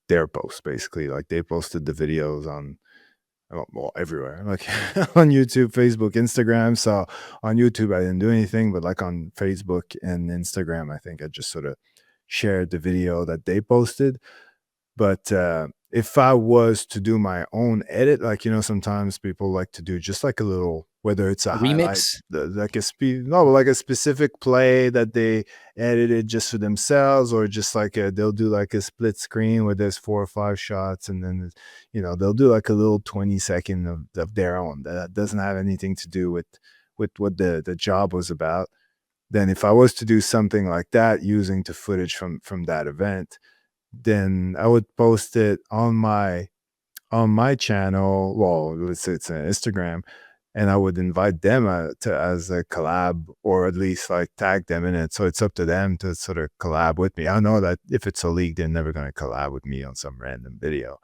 [SPEAKER 2] their post basically. Like they posted the videos on, well, everywhere, like on YouTube, Facebook, Instagram. So on YouTube, I didn't do anything, but like on Facebook and Instagram, I think I just sort of shared the video that they posted. But, if I was to do my own edit, like, sometimes people like to do just like a little, whether it's a
[SPEAKER 1] A
[SPEAKER 2] highlight,
[SPEAKER 1] remix.
[SPEAKER 2] like no, like a specific play that they edited just for themselves, or just like they'll do like a split screen where there's 4 or 5 shots, and then, they'll do like a little 20-second of their own that doesn't have anything to do with what the job was about. Then if I was to do something like that using the footage from that event, then I would post it on my channel. Well, let's say it's an Instagram, and I would invite them to as a collab, or at least like tag them in it. So it's up to them to sort of collab with me. I know that if it's a league, they're never going to collab with me on some random video,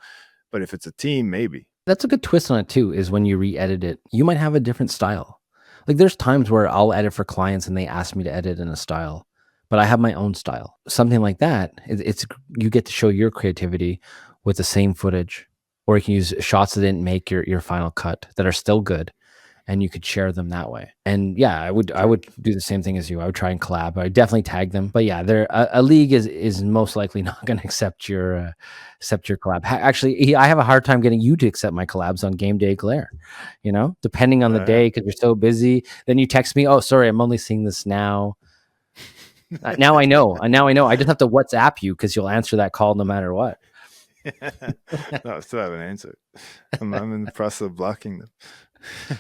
[SPEAKER 2] but if it's a team, maybe.
[SPEAKER 1] That's a good twist on it too, is when you re-edit it, you might have a different style. Like there's times where I'll edit for clients and they ask me to edit in a style, but I have my own style. Something like that, you get to show your creativity with the same footage, or you can use shots that didn't make your final cut that are still good, and you could share them that way. And yeah, I
[SPEAKER 2] Sure.
[SPEAKER 1] would do the same thing as you. I would try and collab. I definitely tag them. But yeah, there a league is most likely not going to accept your collab. Actually, I have a hard time getting you to accept my collabs on game day glare. Depending on the
[SPEAKER 2] Yeah.
[SPEAKER 1] day, because you're so busy. Then you text me, "Oh, sorry, I'm only seeing this now." Now I know. Now I know. I just have to WhatsApp you because you'll answer that call no matter what.
[SPEAKER 2] No, I still haven't answered. I'm in the process of blocking them.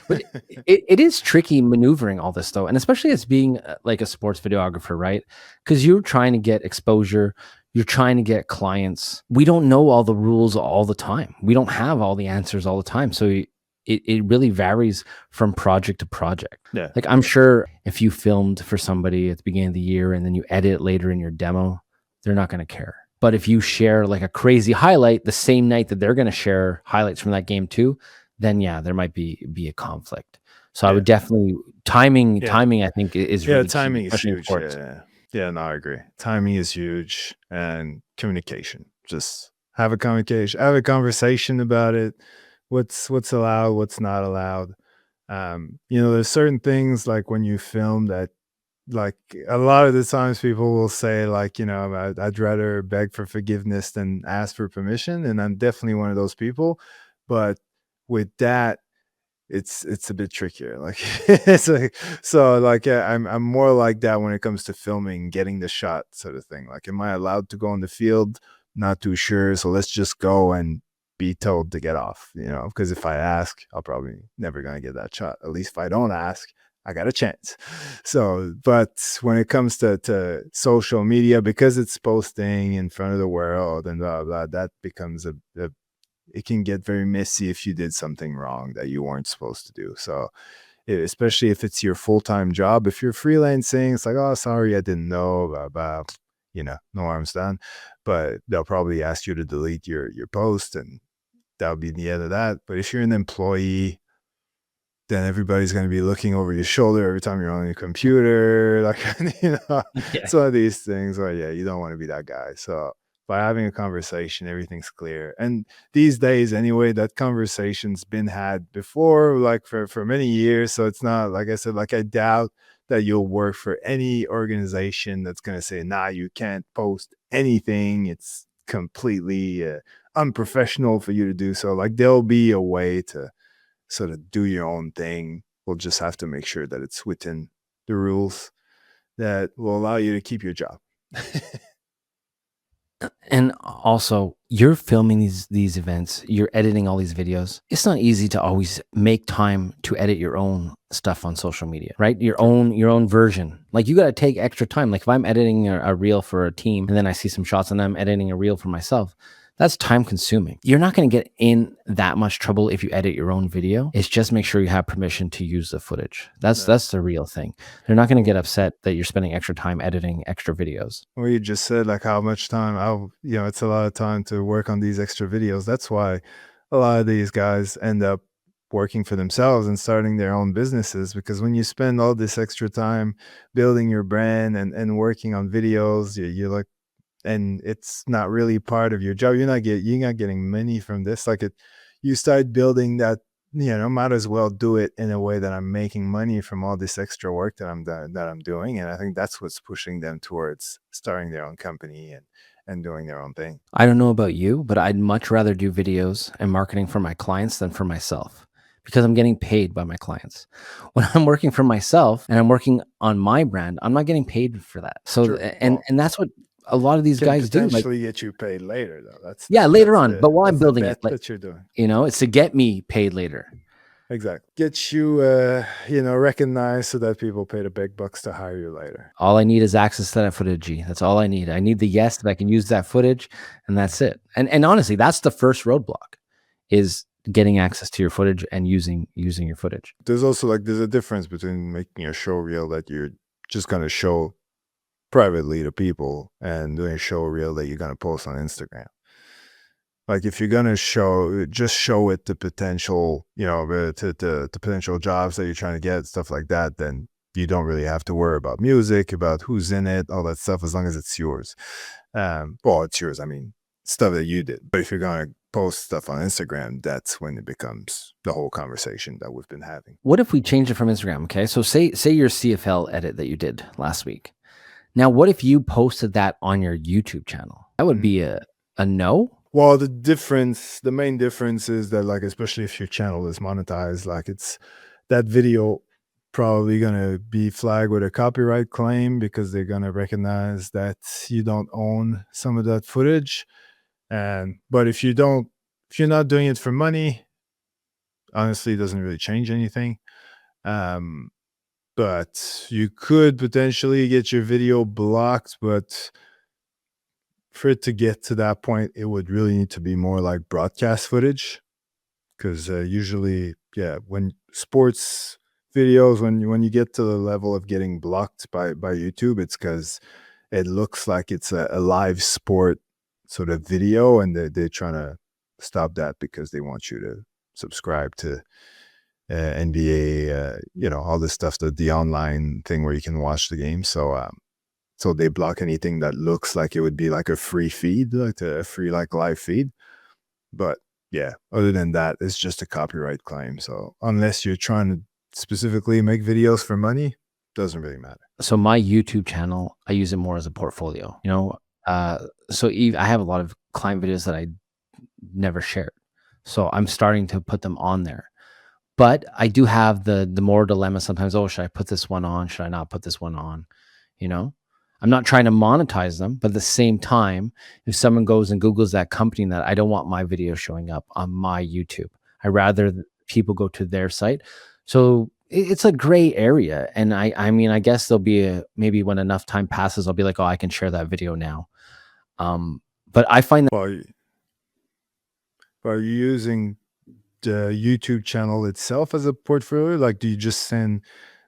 [SPEAKER 1] But it is tricky maneuvering all this though, and especially as being like a sports videographer, right? Because you're trying to get exposure, you're trying to get clients. We don't know all the rules all the time. We don't have all the answers all the time. So it really varies from project to project.
[SPEAKER 2] Yeah.
[SPEAKER 1] Like I'm sure if you filmed for somebody at the beginning of the year and then you edit it later in your demo, they're not going to care. But if you share like a crazy highlight the same night that they're going to share highlights from that game too, then yeah, there might be a conflict. So I
[SPEAKER 2] Yeah.
[SPEAKER 1] would definitely timing
[SPEAKER 2] Yeah.
[SPEAKER 1] timing I think is
[SPEAKER 2] Yeah,
[SPEAKER 1] really key,
[SPEAKER 2] timing is
[SPEAKER 1] especially in
[SPEAKER 2] huge.
[SPEAKER 1] sports.
[SPEAKER 2] Yeah. Yeah, no, I agree. Timing is huge, and communication. Just have a conversation about it. What's allowed, what's not allowed. There's certain things like when you film that, like a lot of the times people will say like, I'd rather beg for forgiveness than ask for permission, and I'm definitely one of those people. But with that, it's a bit trickier. Like it's like so like I'm more like that when it comes to filming, getting the shot sort of thing. Like, am I allowed to go in the field? Not too sure. So let's just go and be told to get off, because if I ask, I'll probably never gonna get that shot. At least if I don't ask, I got a chance. So, but when it comes to social media, because it's posting in front of the world and blah blah, that becomes a it can get very messy if you did something wrong that you weren't supposed to do. So, especially if it's your full-time job, if you're freelancing, it's like, oh, sorry, I didn't know, blah, blah, no harm's done. But they'll probably ask you to delete your post, and that'll be the end of that. But if you're an employee, then everybody's going to be looking over your shoulder every time you're on your computer. Like,
[SPEAKER 1] Yeah.
[SPEAKER 2] it's one of these things where, yeah, you don't want to be that guy. So by having a conversation, everything's clear. And these days, anyway, that conversation's been had before, like for many years. So it's not, like I said, like I doubt that you'll work for any organization that's going to say, nah, you can't post anything. It's completely unprofessional for you to do so. Like, there'll be a way to sort of do your own thing. We'll just have to make sure that it's within the rules that will allow you to keep your job.
[SPEAKER 1] And also, you're filming these events, you're editing all these videos. It's not easy to always make time to edit your own stuff on social media, right? Your own version. Like, you got to take extra time. Like, if I'm editing a reel for a team and then I see some shots and I'm editing a reel for myself, that's time consuming. You're not going to get in that much trouble if you edit your own video. It's just make sure you have permission to use the footage. That's
[SPEAKER 2] Yeah.
[SPEAKER 1] that's the real thing. They're not going to get upset that you're spending extra time editing extra videos.
[SPEAKER 2] Well, you just said like how much time, it's a lot of time to work on these extra videos. That's why a lot of these guys end up working for themselves and starting their own businesses, because when you spend all this extra time building your brand and working on videos, you're like, and it's not really part of your job. You're not getting money from this. Like, you start building that, might as well do it in a way that I'm making money from all this extra work that I'm doing. And I think that's what's pushing them towards starting their own company and doing their own thing.
[SPEAKER 1] I don't know about you, but I'd much rather do videos and marketing for my clients than for myself because I'm getting paid by my clients. When I'm working for myself and I'm working on my brand, I'm not getting paid for that. So
[SPEAKER 2] Sure.
[SPEAKER 1] and
[SPEAKER 2] Well,
[SPEAKER 1] and that's what a lot of these
[SPEAKER 2] can
[SPEAKER 1] guys do. Like,
[SPEAKER 2] potentially get you paid later though.
[SPEAKER 1] yeah, later on, but while I'm
[SPEAKER 2] That's the
[SPEAKER 1] building it,
[SPEAKER 2] bet
[SPEAKER 1] like,
[SPEAKER 2] that you're doing.
[SPEAKER 1] it's to get me paid later.
[SPEAKER 2] Exactly. Get you recognized so that people pay the big bucks to hire you later.
[SPEAKER 1] All I need is access to that footage. G. That's all I need. I need the yes that I can use that footage, and that's it. And honestly, that's the first roadblock is getting access to your footage and using your footage.
[SPEAKER 2] There's a difference between making a show reel that you're just gonna show privately to people and doing a show reel that you're gonna post on Instagram. Like, if you're gonna just show it to potential, to potential jobs that you're trying to get, stuff like that, then you don't really have to worry about music, about who's in it, all that stuff, as long as it's yours. Well, it's yours. I mean, stuff that you did. But if you're gonna post stuff on Instagram, that's when it becomes the whole conversation that we've been having.
[SPEAKER 1] What if we change it from Instagram? Okay, so say your CFL edit that you did last week. Now, what if you posted that on your YouTube channel? That would be a no.
[SPEAKER 2] Well, the main difference is that, like, especially if your channel is monetized, like, it's that video probably gonna be flagged with a copyright claim because they're gonna recognize that you don't own some of that footage. And but if you're not doing it for money, honestly, it doesn't really change anything. Um, but you could potentially get your video blocked, but for it to get to that point, it would really need to be more like broadcast footage. Because usually, yeah, when sports videos, when you get to the level of getting blocked by YouTube, it's because it looks like it's a live sport sort of video, and they're trying to stop that because they want you to subscribe to NBA, all this stuff, the online thing where you can watch the game. So they block anything that looks like it would be like a free feed, like a free like live feed. But yeah, other than that, it's just a copyright claim. So unless you're trying to specifically make videos for money, doesn't really matter.
[SPEAKER 1] So my YouTube channel, I use it more as a portfolio, you know? Uh, I have a lot of client videos that I never shared. So I'm starting to put them on there. But I do have the more dilemma sometimes, "Oh, should I put this one on? Should I not put this one on?" You know? I'm not trying to monetize them, but at the same time, if someone goes and Googles that company, that I don't want my video showing up on my YouTube. I rather people go to their site. So it's a gray area, and I mean, I guess there'll be maybe when enough time passes, I'll be like, "Oh, I can share that video now." But I find that
[SPEAKER 2] By by using the YouTube channel itself as a portfolio, like, do you just send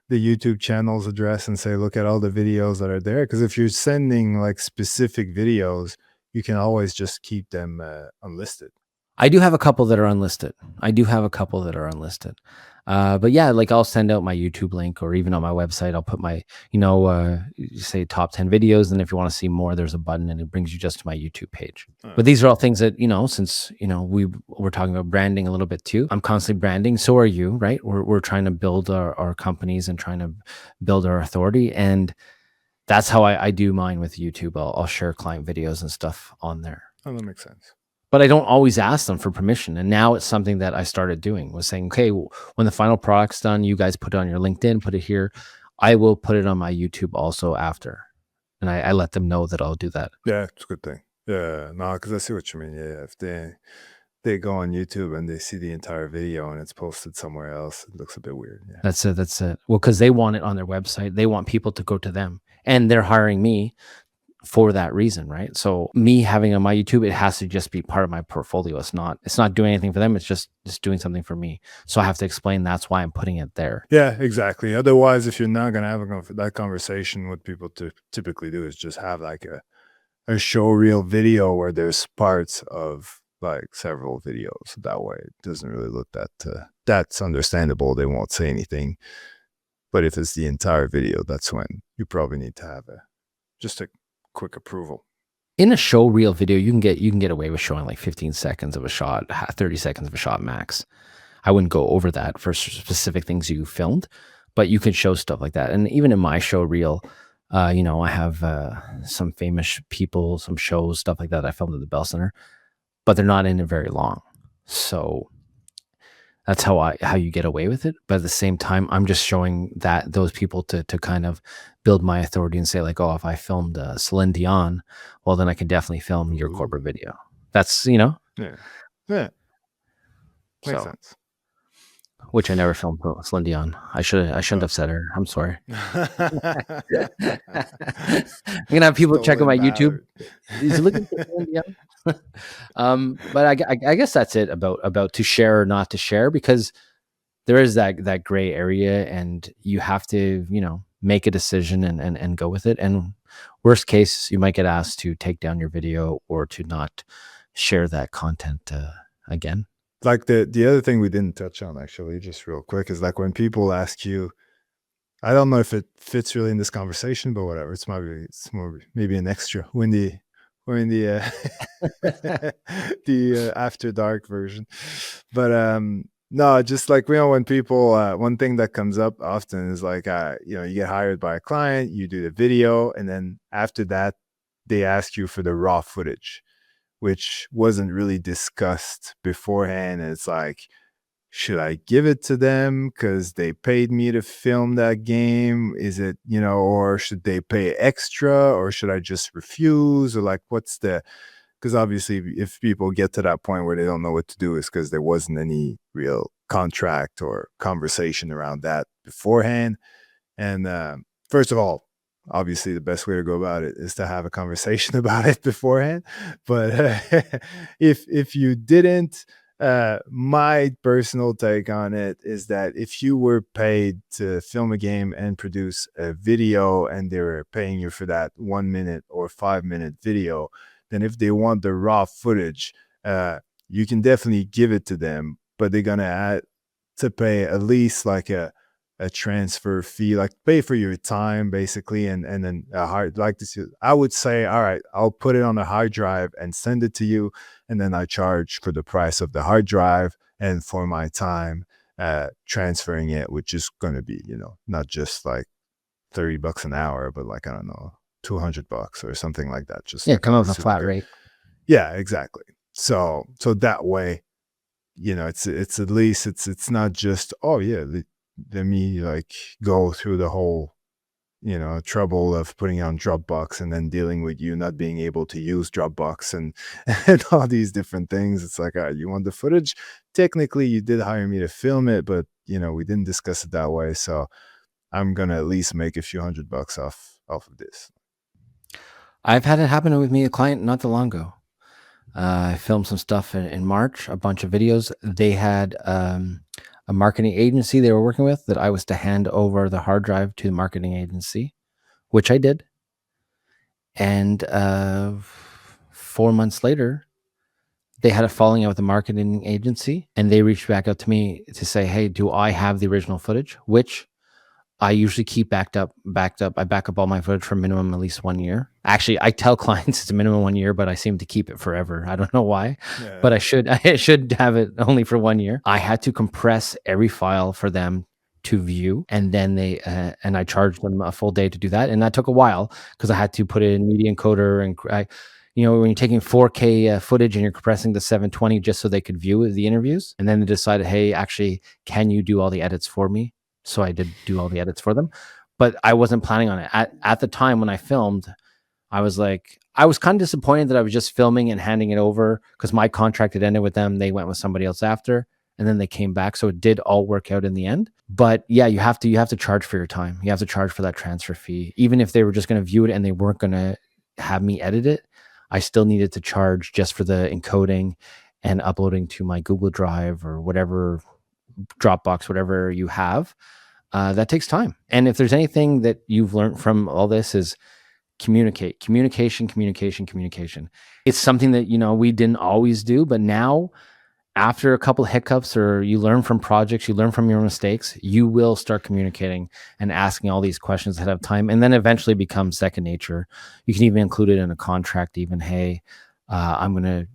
[SPEAKER 2] the YouTube channel's address and say, "Look at all the videos that are there"? Because if you're sending, like, specific videos, you can always just keep them, unlisted.
[SPEAKER 1] I do have a couple that are unlisted. I do have a couple that are unlisted. But yeah, like I'll send out my YouTube link, or even on my website, I'll put my, you say top 10 videos. And if you want to see more, there's a button and it brings you just to my YouTube page. But these are all things that, since, we're talking about branding a little bit too, I'm constantly branding. So are you, right? We're trying to build our companies and trying to build our authority. And that's how I do mine with YouTube. I'll share client videos and stuff on there.
[SPEAKER 2] Oh, that makes sense.
[SPEAKER 1] But I don't always ask them for permission, and now it's something that I started doing, was saying, "Okay, when the final product's done, you guys put it on your LinkedIn, put it here. I will put it on my YouTube also after." And I let them know that I'll do that.
[SPEAKER 2] Yeah, it's a good thing. Yeah, no, because I see what you mean. Yeah, if they go on YouTube and they see the entire video and it's posted somewhere else, it looks a bit weird. Yeah.
[SPEAKER 1] That's it. Well, because they want it on their website. They want people to go to them, and they're hiring me for that reason, right? So me having on my YouTube, it has to just be part of my portfolio. It's not doing anything for them. It's just doing something for me. So I have to explain that's why I'm putting it there.
[SPEAKER 2] Yeah, exactly. Otherwise, if you're not gonna have that conversation, what people typically do is just have like a show reel video where there's parts of like several videos. That way, it doesn't really look that's understandable. They won't say anything. But if it's the entire video, that's when you probably need to have just a quick approval.
[SPEAKER 1] In a show reel video, you can get away with showing like 15 seconds of a shot, 30 seconds of a shot max. I wouldn't go over that for specific things you filmed, but you can show stuff like that. And even in my show reel, I have some famous people, some shows, stuff like that I filmed at the Bell Center, but they're not in it very long. So that's how you get away with it. But at the same time, I'm just showing that those people to kind of build my authority and say like, oh, if I filmed Celine Dion, well, then I can definitely film your
[SPEAKER 2] Ooh.
[SPEAKER 1] corporate video. That's
[SPEAKER 2] Yeah. Yeah. Makes
[SPEAKER 1] so
[SPEAKER 2] sense.
[SPEAKER 1] which I never filmed Celine Dion. I shouldn't
[SPEAKER 2] Oh.
[SPEAKER 1] have said her. I'm sorry. I'm gonna have people check out
[SPEAKER 2] Stolen
[SPEAKER 1] my YouTube.
[SPEAKER 2] valor.
[SPEAKER 1] Is he looking for Celine Dion? But I guess that's it about to share or not to share, because there is that gray area, and you have to make a decision and go with it. And worst case, you might get asked to take down your video or to not share that content again.
[SPEAKER 2] Like the other thing we didn't touch on actually, just real quick, is like when people ask you, I don't know if it fits really in this conversation, but whatever. It's more maybe an extra when the the after dark version. But no, just like when people one thing that comes up often is like you get hired by a client, you do the video, and then after that they ask you for the raw footage, which wasn't really discussed beforehand. And it's like, should I give it to them because they paid me to film that game? Is it, or should they pay extra, or should I just refuse? Or like, because obviously, if people get to that point where they don't know what to do, is because there wasn't any real contract or conversation around that beforehand. And first of all, obviously, the best way to go about it is to have a conversation about it beforehand. But if you didn't, my personal take on it is that if you were paid to film a game and produce a video, and they were paying you for that 1 minute or 5 minute video, then if they want the raw footage, you can definitely give it to them, but they're gonna add to pay at least like a transfer fee, like pay for your time basically, and then a hard like this. I would say, all right, I'll put it on a hard drive and send it to you, and then I charge for the price of the hard drive and for my time. transferring it, which is going to be, not just like $30 an hour, but like, I don't know, $200 or something like that. Just
[SPEAKER 1] Yeah,
[SPEAKER 2] like
[SPEAKER 1] come up
[SPEAKER 2] a
[SPEAKER 1] with a flat
[SPEAKER 2] super,
[SPEAKER 1] rate.
[SPEAKER 2] yeah, exactly. So that way, it's at least it's not just, oh yeah, let me like go through the whole, trouble of putting on Dropbox and then dealing with you not being able to use Dropbox and and all these different things. It's like, you want the footage? Technically, you did hire me to film it, but we didn't discuss it that way. So I'm gonna at least make a few $100 off of this.
[SPEAKER 1] I've had it happen with me, a client not too long ago. I filmed some stuff in March, a bunch of videos. They had a marketing agency they were working with that I was to hand over the hard drive to the marketing agency, which I did. And 4 months later, they had a falling out with the marketing agency, and they reached back out to me to say, "Hey, do I have the original footage?" Which I usually keep backed up. I back up all my footage for minimum at least 1 year. Actually, I tell clients it's a minimum 1 year, but I seem to keep it forever. I don't know why, but
[SPEAKER 2] Yeah.
[SPEAKER 1] I should I should have it only for 1 year. I had to compress every file for them to view, and then and I charged them a full day to do that, and that took a while because I had to put it in media encoder and when you're taking 4K footage and you're compressing to 720 just so they could view the interviews, and then they decided, hey, actually, can you do all the edits for me? So I did do all the edits for them, but I wasn't planning on it at the time when I filmed. I was kind of disappointed that I was just filming and handing it over because my contract had ended with them. They went with somebody else after, and then they came back. So it did all work out in the end. But yeah, you have to charge for your time. You have to charge for that transfer fee. Even if they were just going to view it and they weren't going to have me edit it, I still needed to charge just for the encoding and uploading to my Google Drive or whatever, Dropbox, whatever you have. That takes time. And if there's anything that you've learned from all this is communication. It's something that, we didn't always do, but now after a couple of hiccups or you learn from projects, you learn from your mistakes, you will start communicating and asking all these questions ahead of time. And then eventually becomes second nature. You can even include it in a contract, even, hey, I'm going to,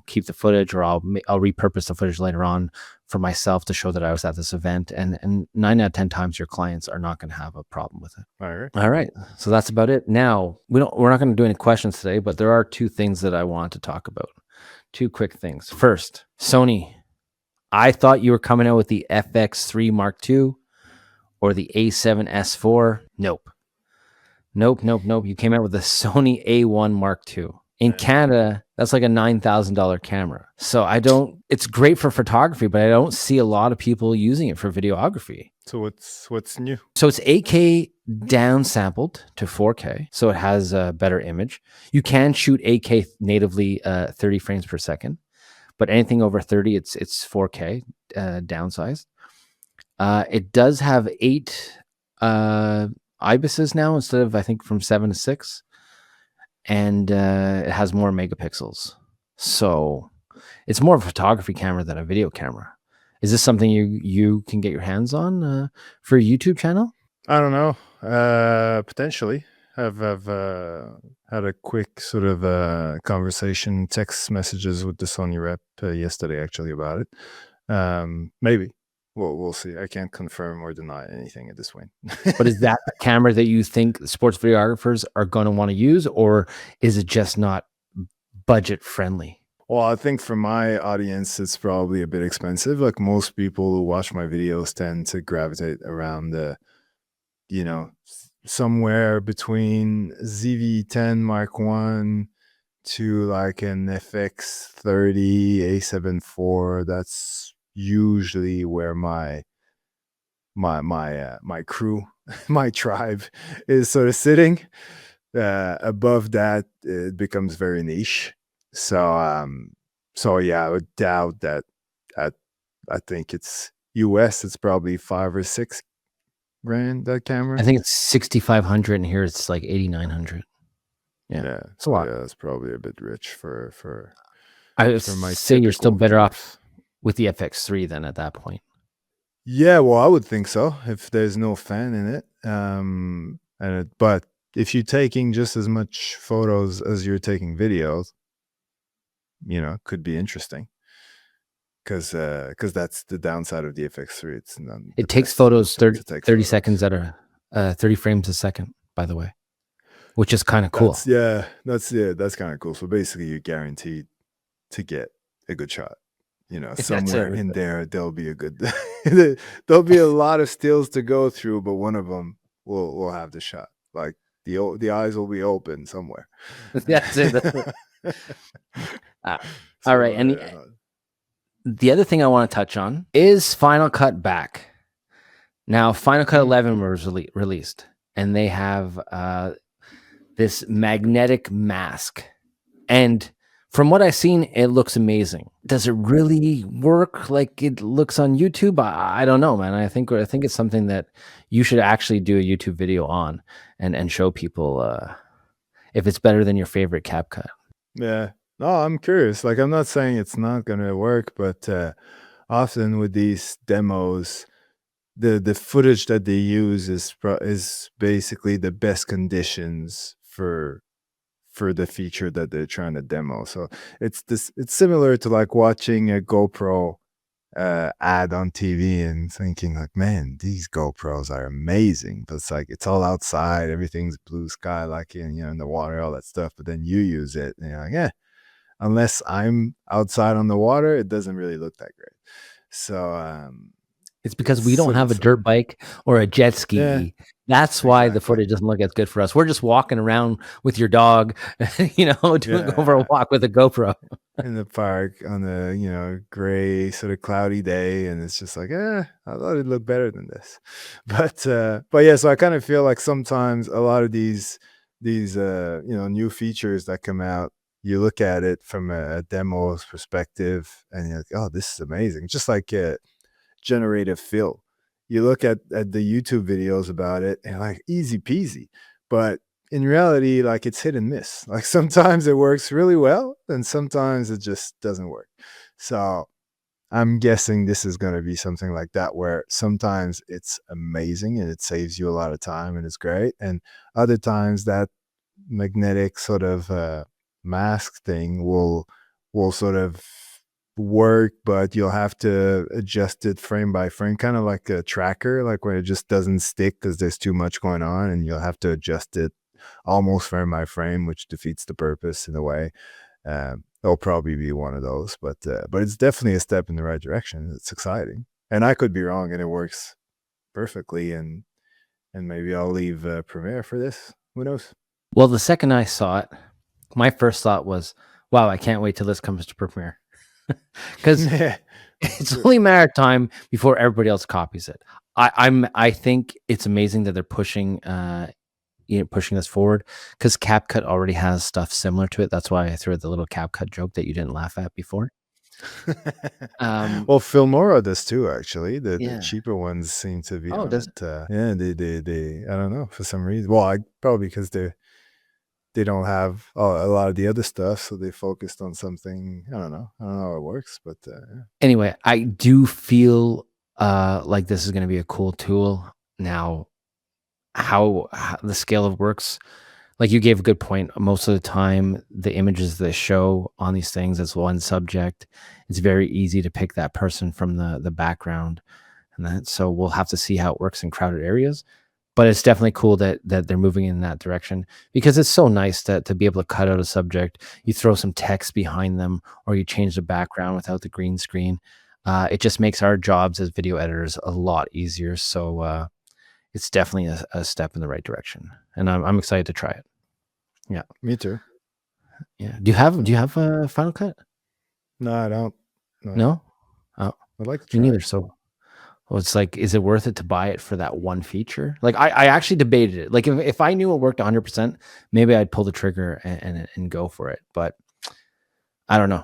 [SPEAKER 1] keep the footage, or I'll repurpose the footage later on for myself to show that I was at this event. And 9 out of 10 times your clients are not going to have a problem with it.
[SPEAKER 2] All right.
[SPEAKER 1] All right. So that's about it. Now, we're not going to do any questions today, but there are two things that I want to talk about. Two quick things. First, Sony. I thought you were coming out with the FX3 Mark II or the A7S4. Nope. Nope. You came out with the Sony A1 Mark II. In Canada, that's like a $9,000 camera. So it's great for photography, but I don't see a lot of people using it for videography.
[SPEAKER 2] So what's new?
[SPEAKER 1] So it's 8K downsampled to 4K, so it has a better image. You can shoot 8K natively 30 frames per second, but anything over 30, it's 4K downsized. It does have 8 ibises now instead of, I think, from 7 to 6, and it has more megapixels. So it's more of a photography camera than a video camera. Is this something you can get your hands on for a YouTube channel?
[SPEAKER 2] I don't know. Potentially. I've had a quick sort of conversation, text messages with the Sony rep yesterday, actually, about it. Maybe. We'll see. I can't confirm or deny anything at this point.
[SPEAKER 1] But is that a camera that you think sports videographers are going to want to use, or is it just not budget friendly?
[SPEAKER 2] Well, I think for my audience, it's probably a bit expensive. Like most people who watch my videos tend to gravitate around the, somewhere between ZV-10 Mark 1 to like an FX30 A7 IV. That's usually where my crew, my tribe is sort of sitting. Above that, it becomes very niche. So yeah, I would doubt that. At I think it's US. It's probably 5 or 6 grand, that camera.
[SPEAKER 1] I think it's 6,500, and here it's like 8,900. Yeah,
[SPEAKER 2] Yeah,
[SPEAKER 1] it's a
[SPEAKER 2] so
[SPEAKER 1] lot.
[SPEAKER 2] yeah, that's probably a bit rich for
[SPEAKER 1] I would
[SPEAKER 2] my
[SPEAKER 1] say you're still
[SPEAKER 2] typical
[SPEAKER 1] better off
[SPEAKER 2] viewers.
[SPEAKER 1] with the FX3 then at that point.
[SPEAKER 2] Yeah, well, I would think so if there's no fan in it. But if you're taking just as much photos as you're taking videos, it could be interesting. because that's the downside of the FX3. It's not the
[SPEAKER 1] It takes
[SPEAKER 2] best
[SPEAKER 1] photos
[SPEAKER 2] to take
[SPEAKER 1] 30
[SPEAKER 2] photos.
[SPEAKER 1] seconds at a 30 frames a second, by the way, which is kind of
[SPEAKER 2] That's
[SPEAKER 1] cool.
[SPEAKER 2] yeah, that's kind of cool. So basically, you're guaranteed to get a good shot. You know,
[SPEAKER 1] That's it.
[SPEAKER 2] somewhere in there, there'll be a good, there'll be a lot of stills to go through, but one of them will have the shot. Like the eyes will be open somewhere.
[SPEAKER 1] That's it. That's it. Uh, all right.
[SPEAKER 2] So
[SPEAKER 1] And the other thing I want to touch on is Final Cut back. Now, Final Cut
[SPEAKER 2] mm,
[SPEAKER 1] 11 was released, and they have this magnetic mask. And from what I've seen, it looks amazing. Does it really work like it looks on YouTube? I don't know, man. I think it's something that you should actually do a YouTube video on and show people if it's better than your favorite CapCut.
[SPEAKER 2] yeah, no, I'm curious. Like, I'm not saying it's not gonna work, but often with these demos, the footage that they use is basically the best conditions for the feature that they're trying to demo. So it's similar to like watching a GoPro ad on TV and thinking like, man, these GoPros are amazing. But it's like it's all outside, everything's blue sky, like in the water, all that stuff. But then you use it, and you're like, yeah, unless I'm outside on the water, it doesn't really look that great. So
[SPEAKER 1] It's because
[SPEAKER 2] it's
[SPEAKER 1] we don't have a dirt bike or a jet
[SPEAKER 2] yeah,
[SPEAKER 1] ski. That's why the
[SPEAKER 2] exactly.
[SPEAKER 1] footage doesn't look as good for us. We're just walking around with your dog, going for a
[SPEAKER 2] Yeah.
[SPEAKER 1] walk with a GoPro.
[SPEAKER 2] In the park on a gray sort of cloudy day, and it's just like I thought it'd look better than this. But yeah, so I kind of feel like sometimes a lot of these new features that come out, you look at it from a demo's perspective and you're like, oh, this is amazing, just like generative fill. You look at the YouTube videos about it and like easy peasy, but in reality, like it's hit and miss. Like sometimes it works really well, and sometimes it just doesn't work. So I'm guessing this is going to be something like that, where sometimes it's amazing and it saves you a lot of time and it's great, and other times that magnetic sort of mask thing will sort of work, but you'll have to adjust it frame by frame, kind of like a tracker, like when it just doesn't stick because there's too much going on, and you'll have to adjust it almost frame by frame, which defeats the purpose in a way. It'll probably be one of those, but it's definitely a step in the right direction. It's exciting, and I could be wrong, and it works perfectly, and maybe I'll leave Premiere for this. Who knows?
[SPEAKER 1] Well, the second I saw it, my first thought was, wow, I can't wait till this comes to Premiere. Because
[SPEAKER 2] Yeah,
[SPEAKER 1] it's
[SPEAKER 2] true.
[SPEAKER 1] only a matter of time before everybody else copies it. I think it's amazing that they're pushing this forward because CapCut already has stuff similar to it. That's why I threw the little CapCut joke that you didn't laugh at before. Um,
[SPEAKER 2] Well, Filmora does too, actually. The
[SPEAKER 1] yeah.
[SPEAKER 2] cheaper ones seem to be
[SPEAKER 1] Oh,
[SPEAKER 2] on
[SPEAKER 1] does
[SPEAKER 2] it. Yeah, they I don't know, for some reason. Well, probably because they don't have a lot of the other stuff, so they focused on something. I don't know how it works, but yeah.
[SPEAKER 1] anyway, I do feel like this is going to be a cool tool. Now, how the scale of works, like you gave a good point. Most of the time, the images they show on these things is one subject. It's very easy to pick that person from the background, and that. So we'll have to see how it works in crowded areas. But it's definitely cool that they're moving in that direction because it's so nice to be able to cut out a subject. You throw some text behind them, or you change the background without the green screen. It just makes our jobs as video editors a lot easier. So it's definitely a step in the right direction, and I'm excited to try it. Yeah,
[SPEAKER 2] Me too.
[SPEAKER 1] yeah. Do you have a Final Cut?
[SPEAKER 2] No, I don't. No,
[SPEAKER 1] No. Oh,
[SPEAKER 2] I'd like to
[SPEAKER 1] me
[SPEAKER 2] try
[SPEAKER 1] neither.
[SPEAKER 2] it.
[SPEAKER 1] So well, it's like, is it worth it to buy it for that one feature? Like, I actually debated it. Like, if I knew it worked 100%, maybe I'd pull the trigger and go for it. But I don't know.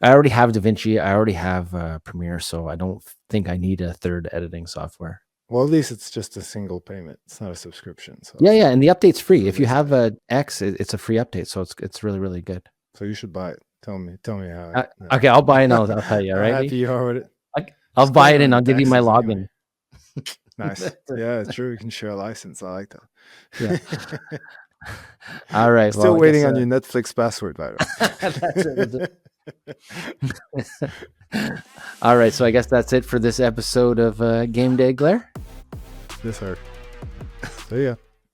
[SPEAKER 1] I already have DaVinci. I already have Premiere, so I don't think I need a third editing software.
[SPEAKER 2] Well, at least it's just a single payment. It's not a subscription, so
[SPEAKER 1] Yeah, yeah, and the update's free.
[SPEAKER 2] so
[SPEAKER 1] If you
[SPEAKER 2] there's
[SPEAKER 1] have
[SPEAKER 2] that.
[SPEAKER 1] a X, it's a free update, so it's really really good.
[SPEAKER 2] So you should buy it. Tell me how
[SPEAKER 1] Okay, I'll buy it and I'll tell you. All
[SPEAKER 2] how
[SPEAKER 1] righty,
[SPEAKER 2] happy you are with it.
[SPEAKER 1] I'll
[SPEAKER 2] Just
[SPEAKER 1] buy
[SPEAKER 2] claim
[SPEAKER 1] it
[SPEAKER 2] it on
[SPEAKER 1] and
[SPEAKER 2] your
[SPEAKER 1] I'll give you my
[SPEAKER 2] taxes anyway.
[SPEAKER 1] login.
[SPEAKER 2] Nice. Yeah, it's true. You can share a license. I like
[SPEAKER 1] Yeah.
[SPEAKER 2] that.
[SPEAKER 1] All right. Well,
[SPEAKER 2] Still
[SPEAKER 1] I
[SPEAKER 2] waiting
[SPEAKER 1] guess
[SPEAKER 2] on your Netflix password, by the
[SPEAKER 1] that's it. That's it.
[SPEAKER 2] way.
[SPEAKER 1] All right, so I guess that's it for this episode of Game Day Glare.
[SPEAKER 2] Yes, sir. See ya.